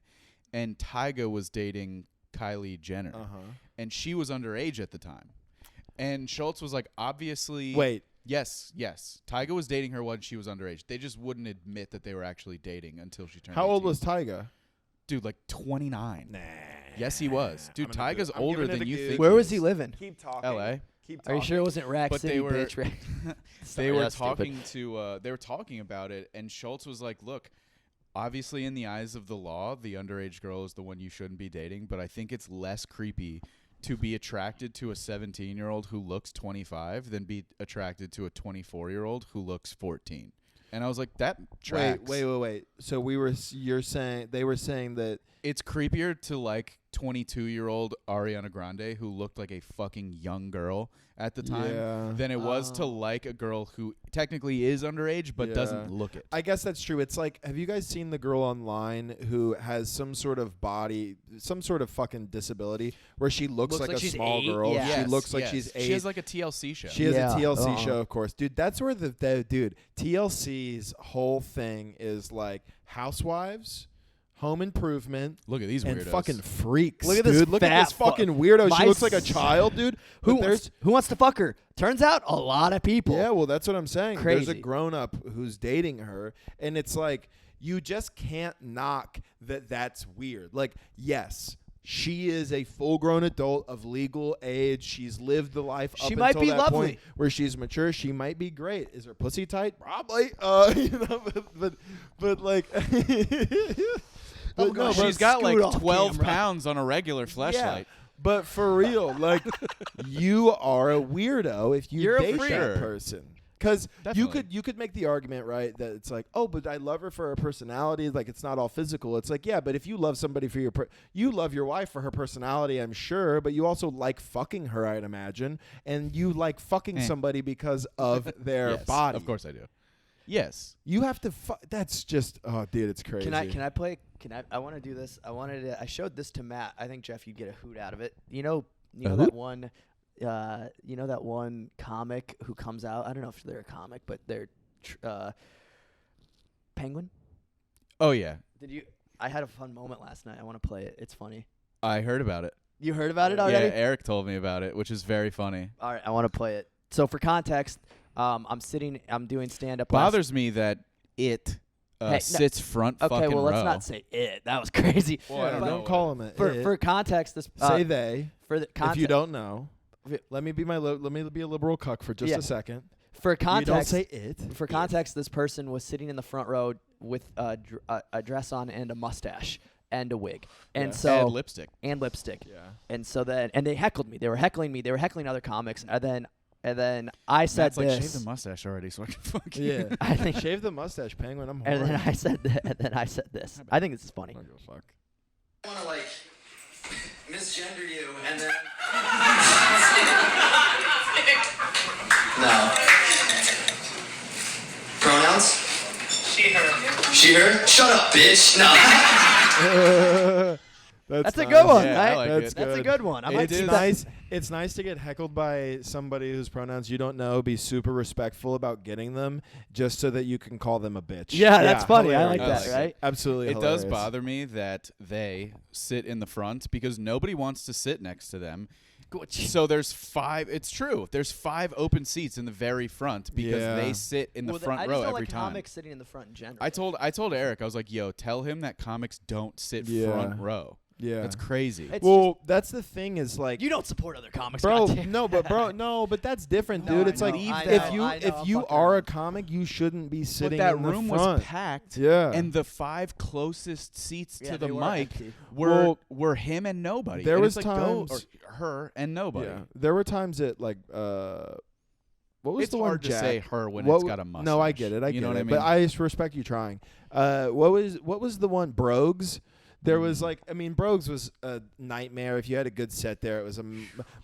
and Tyga was dating Kylie Jenner, and she was underage at the time, and Schultz was like, obviously, Wait. Yes. Tyga was dating her when she was underage. They just wouldn't admit that they were actually dating until she turned. How old 18. was Tyga? Dude, like 29. Nah. Yes, he was. Dude, I'm gonna do Tyga's it. I'm older giving it than a you good- think. Where was he is. living? Keep talking. L.A. Keep Are talking. you sure it wasn't Rack But City, they were bitch? Rack- they Sorry, were that's stupid. talking about it, and Schultz was like, "Look, obviously, in the eyes of the law, the underage girl is the one you shouldn't be dating. But I think it's less creepy to be attracted to a 17-year-old who looks 25 than be attracted to a 24-year-old who looks 14." And I was like, "That tracks." Wait. So they were saying that It's creepier to like 22-year-old Ariana Grande who looked like a fucking young girl at the time Yeah. than it was to Oh. like a girl who technically is underage but doesn't Yeah. look it. I guess that's true. It's like, have you guys seen the girl online who has some sort of fucking disability where she looks like a she's small 8? girl? Yeah. She looks like she's 8. She has like a TLC show. She has Yeah. a TLC Uh-huh. show, of course. Dude, that's where the TLC's whole thing is like Housewives, Home Improvement, Look at these and weirdos. fucking freaks. Look at this dude. Look at fat this fucking weirdo. She My looks like a s- child, dude. Who But there's wants to fuck her? Turns out a lot of people. Yeah, well, that's what I'm saying. There's a Crazy. grown up who's dating her, and it's like you just can't knock that. That's weird. Like, yes, she is a full-grown adult of legal age. She's lived the life. She up might until be that lovely. point where she's mature. She might be great. Is her pussy tight? Probably. But like. But no, She's but got like scoot off 12 camera. pounds on a regular fleshlight. but for real, like you are a weirdo if you You're a date freak. that person. Because Definitely. you could make the argument, right, that it's like, oh, but I love her for her personality. Like, it's not all physical. It's like, yeah, but if you love somebody for you love your wife for her personality, I'm sure, but you also like fucking her, I'd imagine, and you like fucking somebody because of their Yes, body. of course I do. Yes. You have to. That's just. Oh, dude, it's crazy. Can I play? I want to do this. I showed this to Matt. I think Jeff, you'd get a hoot out of it. You know that one. You know that one comic who comes out. I don't know if they're a comic, but they're Penguin. Oh, yeah. Did you? I had a fun moment last night. I want to play it. It's funny. I heard about it. You heard about it Yeah, already? Eric told me about it, which is very funny. All right, I want to play it. So for context, I'm doing stand-up. Bothers me that it Hey, no- sits front Okay, fucking well, let's row. not say it. That was crazy. Well, I don't Don't know. call him it. For context, this Say they. for the If context. you don't know, let me be a liberal cuck for just Yeah. a second. For You don't context, say it. For context, this person was sitting in the front row with a dress on and a mustache. and a wig, and Yeah. so And lipstick. Yeah. and so then they heckled me. They were heckling me. They were heckling other comics, and then I said Matt's like, this. shave the mustache already so I can fuck you. Yeah. I think- Shave the mustache, Penguin. I'm and then horny. I said this. I think this is funny. I don't give a fuck. I want to like misgender you and then no pronouns. She her. Shut up, bitch. No. That's a nice. good one, Yeah, I right? like That's it. That's a good. good one. I might It's keep nice. It's nice to get heckled by somebody whose pronouns you don't know. Be super respectful about getting them, just so that you can call them a bitch. Yeah, that's funny. I like hilarious. that, right? Absolutely. It does hilarious. bother me that they sit in the front because nobody wants to sit next to them. So there's 5. It's true. There's 5 open seats in the very front because Yeah. they sit in the front I row just don't every like time. comics sitting in the front in general. I told Eric, I was like, "Yo, tell him that comics don't sit front row. Yeah. That's crazy." It's Well, that's the thing is like. you don't support other comics, Bro, goddamn. no, but that's different, No, dude. I It's like know, I if know, you I know, if I'm you fucking are a around. comic, you shouldn't be But sitting that in the room front. was packed. Yeah. And the 5 closest seats Yeah, to they the were mic empty. were him and nobody. There And was it's like, go, times- or her and nobody. Yeah. There were times that like what was It's the one hard to Jack? say her when What it's w- got a mustache. No, I get it. I you get know it. what I mean? But I just respect you trying. What was the one Brogues? There was like, I mean, Brogues was a nightmare. If you had a good set there, it was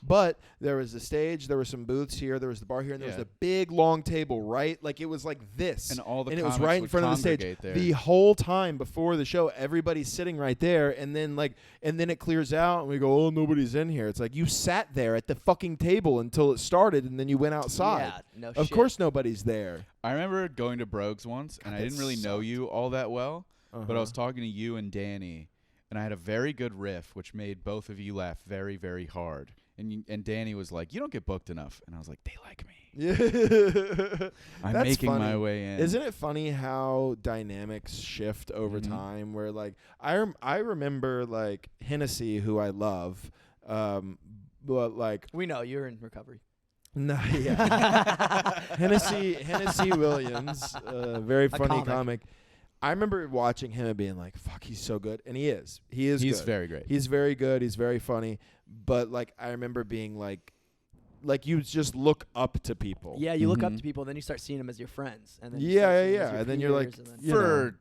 but there was the stage, there were some booths here, there was the bar here, and there was Yeah. the big long table, right? Like it was like this, And all the it was comics right in would front of the stage congregate there. the whole time before the show. Everybody's sitting right there, and then it clears out, and we go, oh, nobody's in here. It's like you sat there at the fucking table until it started, and then you went outside. Yeah, no Of shit. course, nobody's there. I remember going to Brogues once, and I that didn't really know sucked. you all that well, but I Uh-huh. was talking to you and Danny, and I had a very good riff, which made both of you laugh very, very hard. And Danny was like, "You don't get booked enough," and I was like, "They like me. Yeah. I'm That's making funny. my way in." Isn't it funny how dynamics shift over Mhm. time? Where like I remember like Hennessy, who I love, but like We know you're in recovery. nah, yeah. Hennessy Williams, very funny comic. comic. I remember watching him and being like, "Fuck, he's so good," and he is. He is. He's good. very great. He's very good. He's very funny. But like I remember being like you just look up to people. Yeah, you look up Mhm. to people, then you start seeing them as your friends, and then you Yeah, start yeah, seeing them as yeah. your And then you're like, peers, and then- you know. For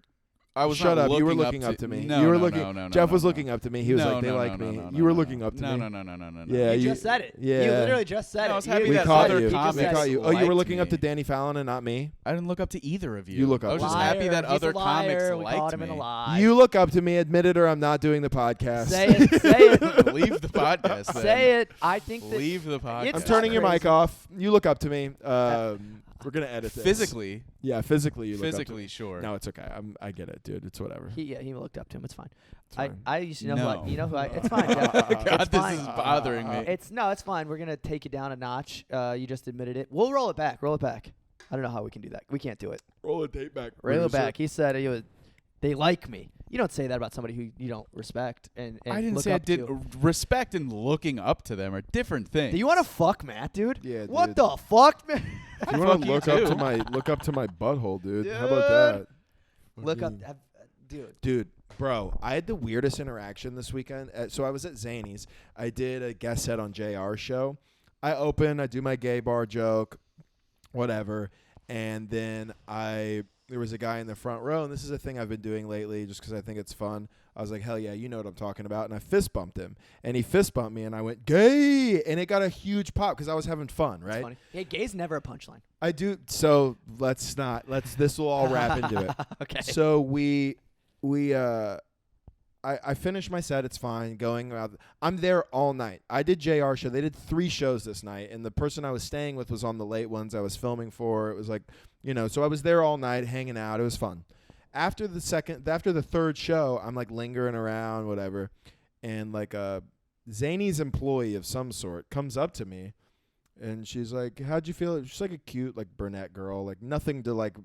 I was Shut not up! You were looking looking up to me. No, you were no, looking. no, no, Jeff no, was no. looking up to me. He was No, like, "They no, like no, me." no, You were no, looking no. up to no, me. No, no, no, no, no, no. Yeah, you you just said it. yeah. You literally just said No, it. I was happy you, We that caught other you. just We comics said caught it. you. Oh, you were liked looking up me. to Danny Fallon and not me. I didn't look up to either of you. You look up I was to just me. happy that Liar. He's other a liar. comics We liked caught him me. in a lie. You look up to me. Admit it, or I'm not doing the podcast. Say it. Say it. Leave the podcast. Then. Say it. I think that Leave the podcast. I'm It's turning your crazy. mic off. You look up to me. We're gonna edit this. Physically, Yeah, physically. You look up to physically, me. sure. No, it's okay. I get it, dude. It's whatever. he looked up to him. It's fine. It's fine. I used to know No. who I, you know who I. It's fine. Jeff. God, It's this fine. is bothering me. It's it's fine. We're gonna take you down a notch. You just admitted it. We'll roll it back. Roll it back. I don't know how we can do that. We can't do it. Roll a tape back. Roll it producer. back. He said they like me. You don't say that about somebody who you don't respect and I didn't look say I up did. to. Respect and looking up to them are different things. Do you want to fuck Matt, dude? Yeah, What dude. the fuck, man? You want Fuck to you look up too. to my butthole, dude. How about that? Look up, Fucking- dude. Dude, bro, I had the weirdest interaction this weekend. So I was at Zany's. I did a guest set on JR's show. I open, I do my gay bar joke, whatever, and then there was a guy in the front row, and this is a thing I've been doing lately just because I think it's fun. I was like, hell yeah, you know what I'm talking about. And I fist bumped him. And he fist bumped me, and I went, gay! And it got a huge pop because I was having fun, That's right? funny. Hey, gay's never a punchline. I do. So this will all wrap into it. Okay. So I finished my set. It's fine. Going out. I'm there all night. I did JR show. They did 3 shows this night, and the person I was staying with was on the late ones I was filming for. It was like, so I was there all night hanging out. It was fun. After the 3rd show, I'm like lingering around, whatever, and like a Zany's employee of some sort comes up to me. And she's like, how'd you feel? She's like a cute, like, brunette girl. Like, nothing to, like,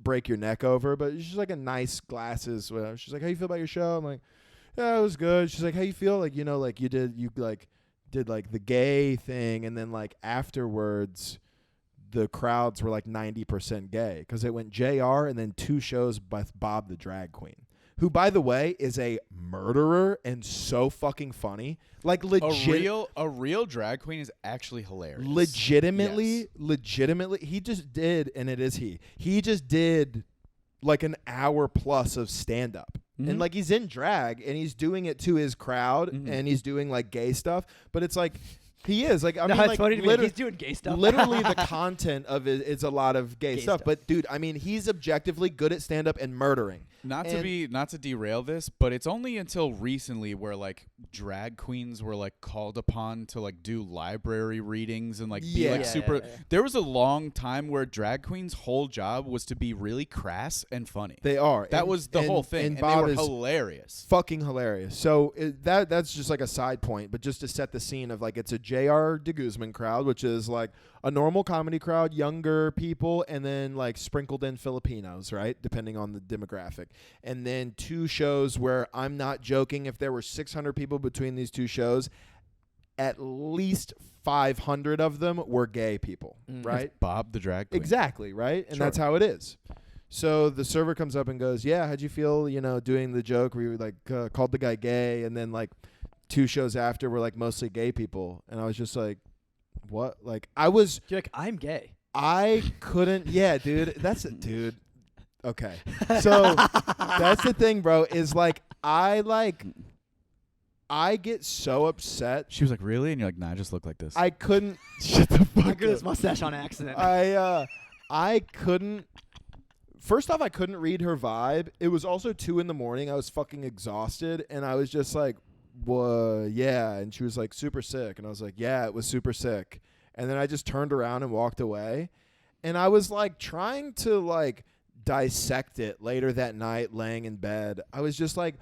break your neck over. But she's like a nice glasses. Whatever. She's like, how you feel about your show? I'm like, yeah, it was good. She's like, how you feel? Like, like, you did the gay thing. And then, like, afterwards, the crowds were, like, 90% gay. Because it went JR and then 2 shows by Bob the Drag Queen. who, by the way, is a murderer and so fucking funny. Like A real drag queen is actually hilarious. legitimately, Yes. he just did, and it is he just did like an hour plus of stand up. And like he's in drag and he's doing it to his crowd and he's doing like gay stuff, but it's like he is like I mean it's like funny to me. He's doing gay stuff. literally the content of it is a lot of gay stuff. stuff. But dude, I mean he's objectively good at stand up and murdering. Not to derail this, but it's only until recently where like drag queens were like called upon to like do library readings and like be like Yeah, super. yeah, yeah. There was a long time where drag queens' whole job was to be really crass and funny. They are. That And- was the and- whole thing, And and Bob they were is hilarious. fucking hilarious. So that's just like a side point, but just to set the scene of like it's a J.R. de Guzman crowd, which is like a normal comedy crowd, younger people, and then like sprinkled in Filipinos, right? Depending on the demographic. And then 2 shows where I'm not joking, if there were 600 people between these 2 shows, at least 500 of them were gay people, right? Bob the drag queen. Exactly, right? And Sure. that's how it is. So the server comes up and goes, yeah, how'd you feel, doing the joke where you like called the guy gay, and then like 2 shows after were like mostly gay people. And I was just like, what? Like You're like, I'm gay. I couldn't, yeah, dude, that's it, dude. Okay. So that's the thing, bro, is like, I get so upset. She was like, really? And you're like, nah, I just look like this. I couldn't, shut the I fuck grew this up. mustache on accident. I couldn't. First off, I couldn't read her vibe. It was also 2 a.m. I was fucking exhausted, and I was just like, "Whoa, yeah." And she was like, "Super sick," and I was like, "Yeah, it was super sick." And then I just turned around and walked away, and I was like trying to like dissect it later that night, laying in bed. I was just like,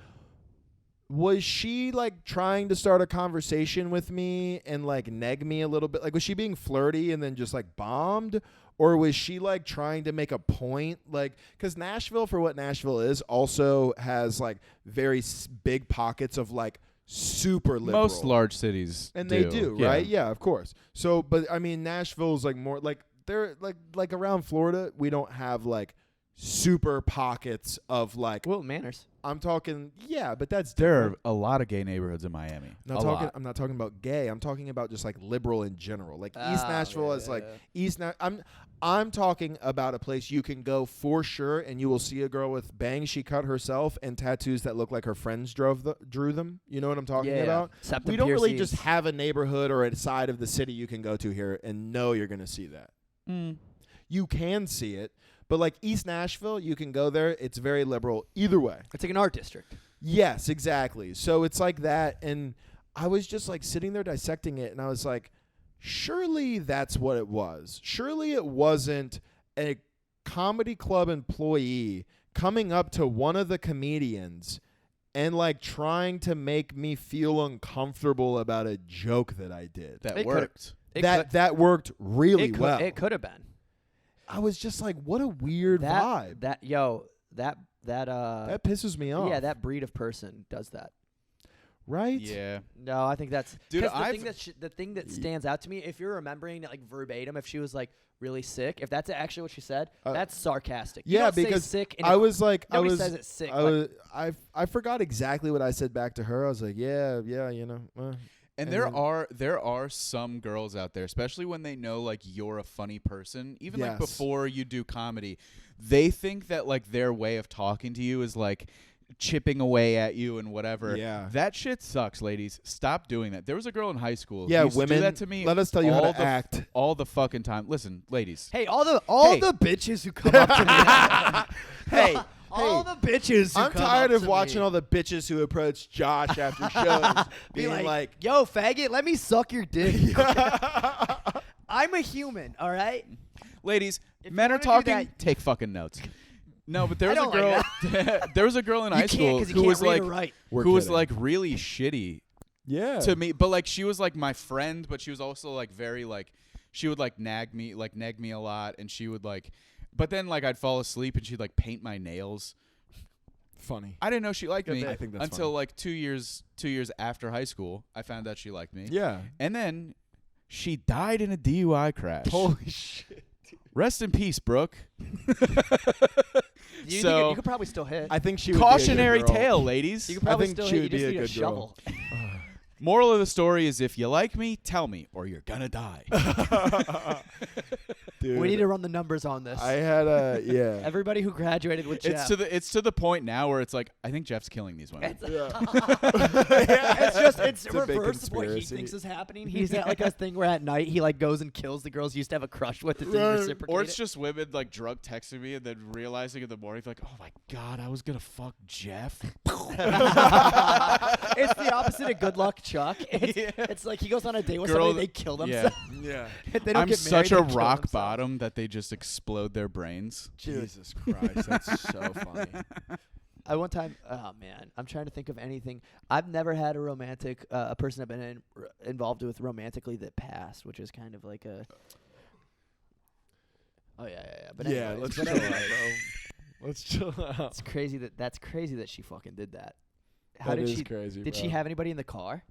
was she like trying to start a conversation with me and like neg me a little bit? Like, was she being flirty and then just like bombed? Or was she like trying to make a point? Like, because Nashville, for what Nashville is, also has like very big pockets of like super liberal. Most large cities And they do, yeah. right? Yeah, of course. So, but I mean, Nashville's like more like they're like around Florida, we don't have like super pockets of like, Well, manners. I'm talking, yeah, but that's There different. are a lot of gay neighborhoods in Miami. I'm not talking about gay. I'm talking about just like liberal in general. Like East Nashville is like I'm talking about a place you can go for sure, and you will see a girl with bangs she cut herself and tattoos that look like her friends drew them. You know what I'm talking about? Septum We don't really piercings. just have a neighborhood or a side of the city you can go to here and know you're going to see that. You can see it, but like East Nashville, you can go there. It's very liberal either way. It's like an art district. Yes, exactly. So it's like that, and I was just like sitting there dissecting it, and I was like, surely that's what it was. Surely it wasn't a comedy club employee coming up to one of the comedians and like trying to make me feel uncomfortable about a joke that I did. That It worked. That worked really well. It could have been. I was just like, what a weird vibe. That Pisses me off. yeah, that breed of person does that. Right? Yeah. No, I think that's Dude, 'cause the thing that stands out to me, if you're remembering like verbatim, if she was like really sick, if that's actually what she said, that's sarcastic. You Yeah, don't say because sick. I was like, nobody says it's sick. I forgot exactly what I said back to her. I was like, yeah, you know. And And there are some girls out there, especially when they know like you're a funny person, even like Yes. before you do comedy, they think that like their way of talking to you is like chipping away at you and whatever. Yeah. That shit sucks, ladies. Stop doing that. There was a girl in high school Yeah, who used to women, do that to me. let us tell you how all to the act. all the fucking time. Listen, ladies. hey, all the Hey. bitches who come up to me. Hey, all the bitches. Who I'm come tired up of to watching me. all the bitches who approach Josh after shows Be being like, yo, faggot, let me suck your dick. I'm a human, all right? Ladies, If men you are wanna do talking. that- Take fucking notes. No, but there I was a don't girl. There was a girl in You high can't school 'cause you who can't was read like, or write. We're who was kidding. like really shitty yeah. to me. But like she was like my friend, but she was also like very like she would like nag me a lot, and she would like. But then like I'd fall asleep and she'd like paint my nails. Funny. I didn't know she liked Good me bit. I think that's until funny. like 2 years after high school. I found out she liked me. Yeah. And then she died in a DUI crash. Holy shit. Rest in peace, Brooke. You, So- you could probably still hit. I think she would be a good Cautionary girl. tale, ladies. You could probably think still she hit. You would be just a need a good girl. shovel. Moral of the story is if you like me, tell me, or you're gonna die. Dude, We need to run the numbers on this. I had a yeah. Everybody who graduated with Jeff. It's to the point now where it's like I think Jeff's killing these women. It's a big reverse of what he conspiracy. thinks is happening. He's at like a thing where at night he like goes and kills the girls he used to have a crush with that didn't Right. reciprocate. Or it's it. just women like drug texting me and then realizing in the morning like, oh my god, I was gonna fuck Jeff. It's the opposite of good luck, Chuck. It's like he goes on a date with Girl somebody, they that- kill yeah. themselves. Yeah. They don't I'm get such married, a they kill rock themselves. bottom that they just explode their brains. Jesus Christ, that's so funny. I one time, oh man, I'm trying to think of anything. I've never had a romantic, a person I've been involved with romantically that passed, which is kind of like a. Oh yeah. But Yeah, anyways, let's but chill out, anyways, bro. Let's chill out. It's crazy that's crazy that she fucking did that. How That did is she? crazy. Did she bro. have anybody in the car?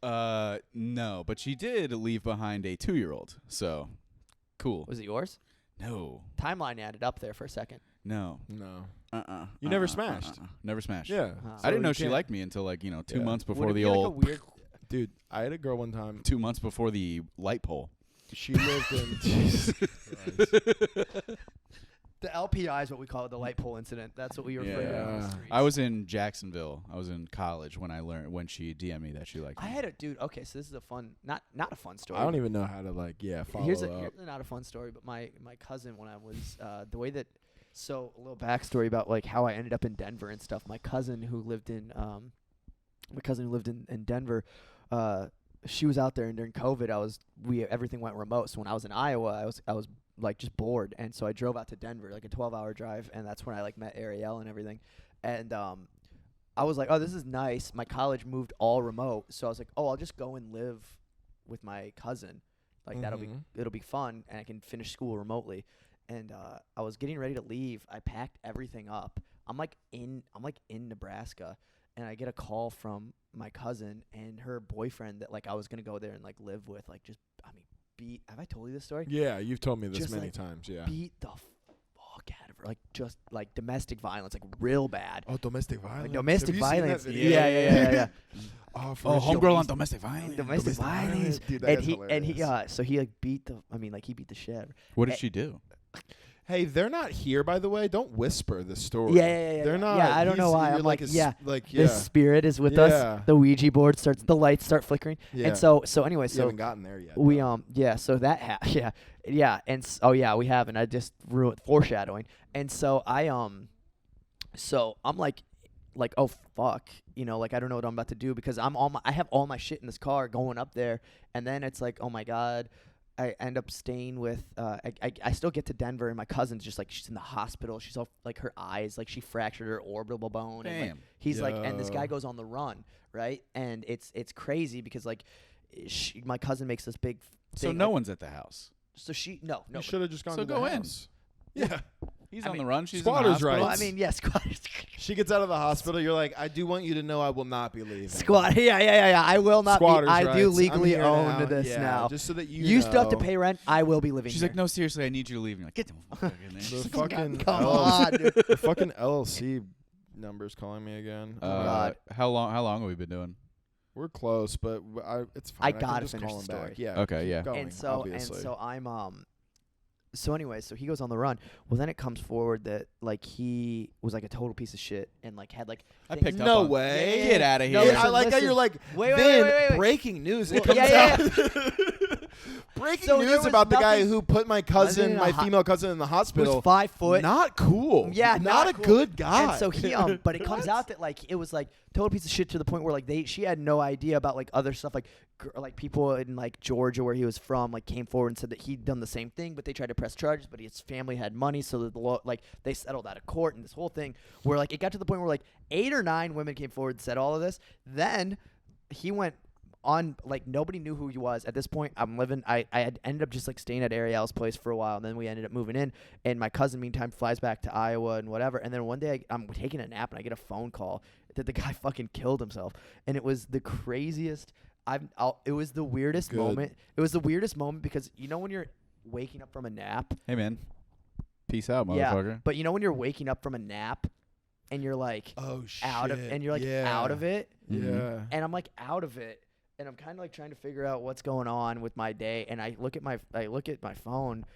No, but she did leave behind a 2-year-old. So, cool. Was it yours? No, Timeline added up there for a second. no. No. You never smashed? Never smashed. Yeah. Huh. I didn't So know you she can't- liked me until like 2 Yeah. months Would before it the be like a old weird. Dude, I had a girl one time. 2 months before the light pole. She lived in. Jesus Christ. The LPI is what we call it, the light pole incident. That's what we refer to it on the Yeah. streets. I was in Jacksonville. I was in college when I learned when she DM'd me that she liked I me. had a dude. Okay, so this is a fun, not a fun story. I don't even know how to follow Here's up. not a fun story, but my cousin when I was the way that. So a little backstory about like how I ended up in Denver and stuff. My cousin who lived in Denver, she was out there, and during COVID, everything went remote. So when I was in Iowa, I was like just bored, and so I drove out to Denver, like a 12-hour drive, and that's when I like met Ariel and everything, and I was like, oh, this is nice. My college moved all remote, so I was like, oh, I'll just go and live with my cousin, like it'll be fun, and I can finish school remotely. And I was getting ready to leave. I packed everything up. I'm like in Nebraska, and I get a call from my cousin and her boyfriend that like I was gonna go there and like live with. Like just beat. Have I told you this story? Yeah, you've told me this Just, many like, times. Yeah. Beat the fuck out of her. Like just like domestic violence, like real bad. Oh, domestic violence. Like, domestic Have you seen that violence. video? Yeah. Oh, for Oh, real? homegirl on domestic violence. Domestic violence. Dude, And that's he hilarious. so he like beat the. I mean, like he beat the shit out of her. What did she do? Hey, they're not here, by the way. Don't whisper the story. Yeah. They're not. Yeah, I don't know he's- why. you're I'm like, yeah. The spirit is with us. Yeah. The Ouija board starts. The lights start flickering. Yeah. And so anyway, You so haven't gotten there yet. we though. so that and oh yeah, we haven't. I just ruined foreshadowing. And so I'm like oh fuck, like I don't know what I'm about to do because I have all my shit in this car going up there, and then it's like, oh my god. I end up staying with I still get to Denver, and my cousin's just like, she's in the hospital. She's all like, her eyes, like she fractured her orbital bone. And like, Damn. he's like, and this guy Yo. goes on the run, right? And it's crazy because like my cousin makes this big So thing, no like, one's at the house. so she no You should have just gone So to the go in. house. Yeah. He's I on mean, the run. She's squatters' in the hospital. well, I rights. mean, yeah, squatters. She gets out of the hospital. You're like, I do want you to know I will not be leaving. Squat. Yeah. I will not Squatters' be. I rights. do I'm legally here own now. this Yeah, now. Just so that You still have to know. pay rent. I will be living She's here. like, no, seriously, I need you to leave. And you're like, get the fuck in there. The fucking Come LLC on, dude. The fucking LLC number's calling me again. God. How long have we been doing? We're close, but it's fine. I can gotta just finish call the him back. story. Yeah. Okay, keep yeah. Going, And so obviously. I'm so anyway, so he goes on the run. Well, then it comes forward that like he was like a total piece of shit and like had like I things- picked up No on- way. Get out of No, here. Dude, I listen, like how listen. you're like, Wait, then breaking news. It Well, comes yeah. out. Breaking So there news was about the guy nothing- who put my cousin, in a my ho- female cousin, in the Who's hospital. 5 foot. Not cool. Yeah, not a cool. good guy. And so he but it comes out that like it was like total piece of shit to the point where like she had no idea about like other stuff like like people in like Georgia where he was from like came forward and said that he'd done the same thing, but they tried to press charges, but his family had money, so that the law like they settled out of court and this whole thing where like it got to the point where like 8 or 9 women came forward and said all of this. Then he went on like nobody knew who he was at this point. I had ended up just like staying at Ariel's place for a while, and then we ended up moving in, and my cousin meantime flies back to Iowa and whatever, and then one day I'm taking a nap and I get a phone call that the guy fucking killed himself, and it was the craziest. It was the weirdest Good. moment. It was the weirdest moment because you know when you're waking up from a nap. Hey, man. Peace out, Yeah, motherfucker. but you know when you're waking up from a nap and you're like Oh shit. out of it, Yeah. and I'm like out of it, and I'm kind of like trying to figure out what's going on with my day, and I look at my phone,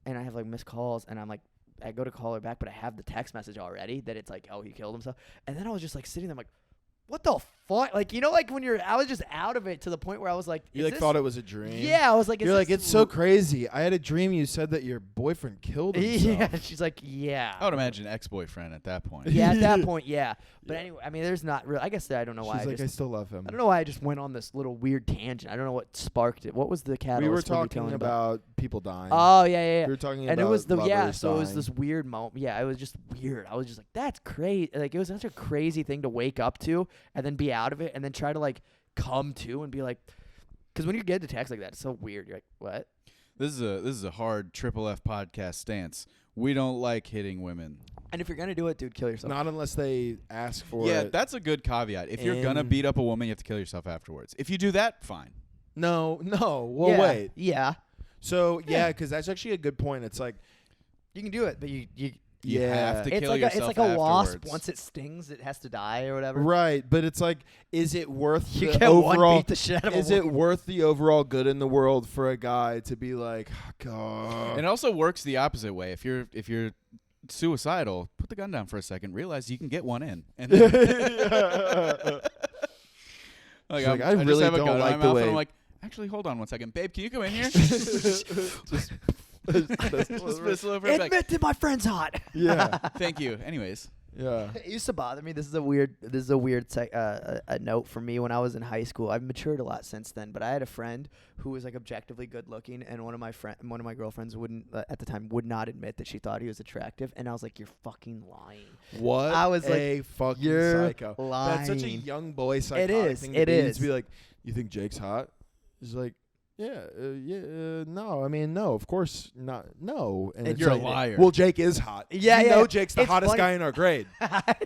and I have like missed calls, and I'm like, I go to call her back, but I have the text message already that it's like, oh, he killed himself, and then I was just like sitting there, I'm like, what the fuck? Like, you know, like when I was just out of it to the point where I was like, You thought it was a dream. Yeah, I was like, You're like, it's so crazy. I had a dream you said that your boyfriend killed himself. Yeah, she's like, yeah. I would imagine ex-boyfriend at that point. Yeah, at that point, yeah. But anyway, I mean, there's not real. I guess I don't know why. She's like, I still love him. I don't know why I just went on this little weird tangent. I don't know what sparked it. What was the catalyst? We were for me talking telling about people dying. Oh yeah. We were talking And about it was so it was dying. this weird moment. Yeah, it was just weird. I was just like, that's crazy. Like it was such a crazy thing to wake up to and then be out of it and then try to like come to and be like, because when you get a text like that, it's so weird. You're like, what? This is a hard Triple F podcast stance. We don't like hitting women. And if you're gonna do it, dude, kill yourself. Not unless they ask for Yeah, it. that's a good caveat. If you're gonna And- beat up a woman, you have to kill yourself afterwards. If you do that, fine. No. Well, Yeah, wait. Yeah, So, yeah, because that's actually a good point. It's like, you can do it, but you You have to it's kill like yourself it's like a wasp. afterwards. Once it stings, it has to die or whatever. right, but it's like, is it worth You the can't one overall? beat the shit out of Is a it woman. worth the overall good in the world for a guy to be like, oh, God? And it also works the opposite way. If you're suicidal, put the gun down for a second. Realize you can get one in. And then She's I'm- like, I just really have a don't gun in like my the mouth, way- and I'm like, actually, hold on one second, babe. Can you come in here? Just Just whistle over and be like, Admit that my friend's hot. yeah, thank you. Anyways, yeah. It used to bother me. This is a weird a note for me when I was in high school. I've matured a lot since then, but I had a friend who was like objectively good looking, and one of my girlfriends wouldn't at the time would not admit that she thought he was attractive, and I was like, you're fucking lying. What I was like, a fucking you're psycho. That's such a lying. young boy psychotic is, thing to it be. is. To be like, you think Jake's hot? He's like, no. I mean, no, of course not. No. And it's you're a like, liar. Well, Jake is hot. Yeah, you yeah. know Jake's the It's hottest funny. guy in our grade.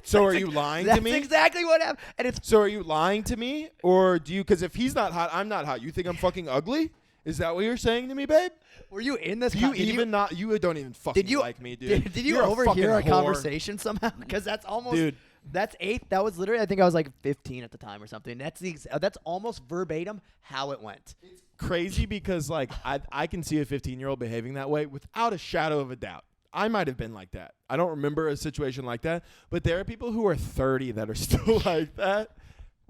So are you lying to That's me? exactly what happened. And it's So are you lying to me? Or do you, because if he's not hot, I'm not hot. You think I'm fucking ugly? Is that what you're saying to me, babe? were you in this? Do you even not, you don't even fucking Did you like me, dude. Did you You're overhear a a fucking whore. conversation somehow? Because that's almost Dude. That's eighth. That was literally. I think I was like 15 at the time or something. That's almost verbatim how it went. Crazy because like I can see a 15-year-old behaving that way without a shadow of a doubt. I might have been like that. I don't remember a situation like that, but there are people who are 30 that are still like that.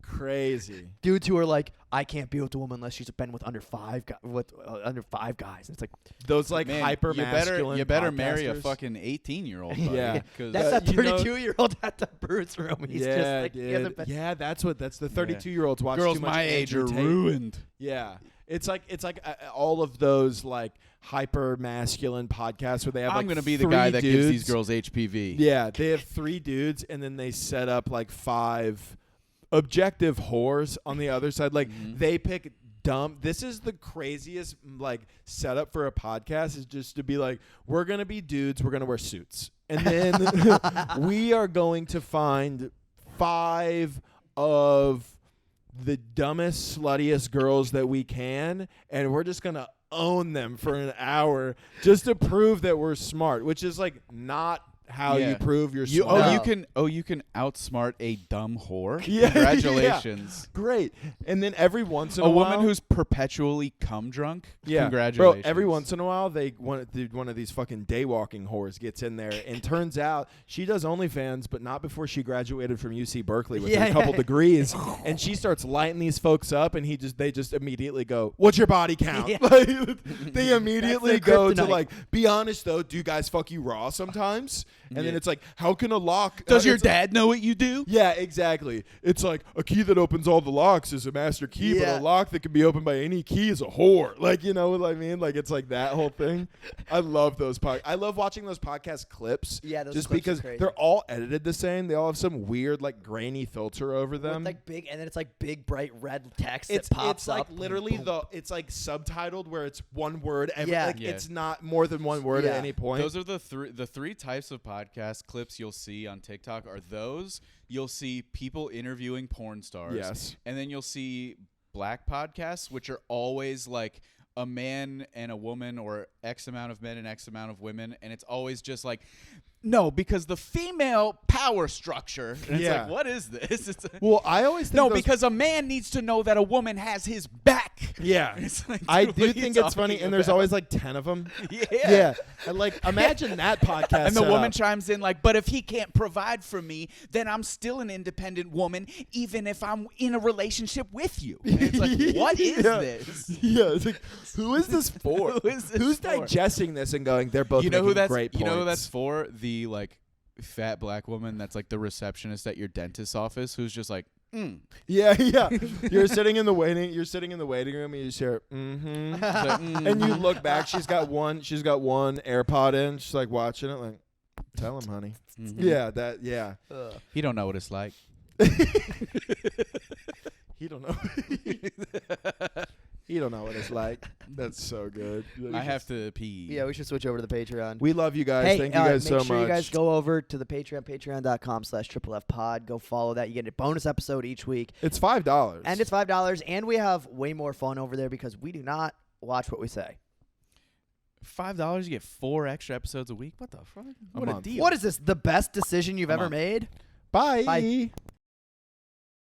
Crazy. Dudes who are like, I can't be with a woman unless she's been with under five guys. And it's like Those like man, hyper masculine. you better marry a podcasters. fucking 18-year-old. Yeah. because that's a you know- 32-year-old at the Bruce room. He's Yeah, just like, he dude. hasn't been. Yeah, that's the 32-year-olds watch girls too much my age are Andrew Tate. ruined. Yeah. It's like all of those like hyper masculine podcasts where they have I'm like gonna be the 3 guy that gives these dudes. girls HPV. Yeah, they have 3 dudes and then they set up like 5 objective whores on the other side. Like they pick dumb. This is the craziest like setup for a podcast is just to be like, we're gonna be dudes, we're gonna wear suits, and then we are going to find 5 of the dumbest, sluttiest girls that we can, and we're just gonna own them for an hour just to prove that we're smart, which is like not how you Yeah. prove you're You smart. you can outsmart a dumb whore. Yeah, Congratulations. Great. And then every once in A a while, woman who's perpetually cum drunk. yeah, Congratulations. bro. Every once in a while, one of these fucking daywalking whores gets in there, and turns out she does OnlyFans, but not before she graduated from UC Berkeley with a couple degrees, and she starts lighting these folks up, and they just immediately go, "What's your body count?" Yeah. Like, they immediately That's their go to kryptonite. like, "Be honest though, do guys fuck you raw sometimes?" And then Yeah. it's like, "How can a lock?" Does your it's- dad know what you do? Yeah, exactly. It's like a key that opens all the locks is a master key, Yeah. but a lock that can be opened by any key is a whore. Like, you know what I mean? Like, it's like that whole thing. I love those I love watching those podcast clips. Yeah, those just clips are because crazy. they're all edited the same. They all have some weird, like, grainy filter over With them. like big, and then it's like big bright red text It's that pops like up. literally Boom. it's like subtitled where it's one word. Yeah. Like, Yeah. it's not more than one word Yeah. at any point. Those are the three types of podcast clips you'll see on TikTok are those. You'll see people interviewing porn stars. Yes. And then you'll see black podcasts, which are always like a man and a woman or X amount of men and X amount of women, and it's always just like, no, because the female power structure. And it's Yeah. like, what is this? It's Well, I always think no, those- because a man needs to know that a woman has his back. Yeah. It's like, I dude, do what are you think it's funny, talking and there's about? always like 10 of them. Yeah. Yeah. And like, imagine that podcast. And the woman setup. chimes in like, but if he can't provide for me, then I'm still an independent woman, even if I'm in a relationship with you. And it's like, what is Yeah. this? Yeah, it's like, who is this for? Who is this Who's for? digesting this and going, they're both You know making who that's great you know who points. that's for? The like fat black woman that's like the receptionist at your dentist's office who's just like, Yeah, yeah. You're sitting in the waiting room and you just hear She's like, and you look back, she's got one AirPod in, she's like watching it like, tell him, honey. Yeah. he don't know what it's like. He don't know. He don't know what it's like. That's so good. I have to pee. Yeah, we should switch over to the Patreon. We love you guys. Hey, Thank you guys so make sure much. you guys go over to the Patreon, patreon.com/FFPod. Go follow that. You get a bonus episode each week. It's $5. And it's $5. And we have way more fun over there because we do not watch what we say. $5, you get 4 extra episodes a week. What the fuck? What a month. deal! What is this? The best decision you've ever month. made? Bye. Bye.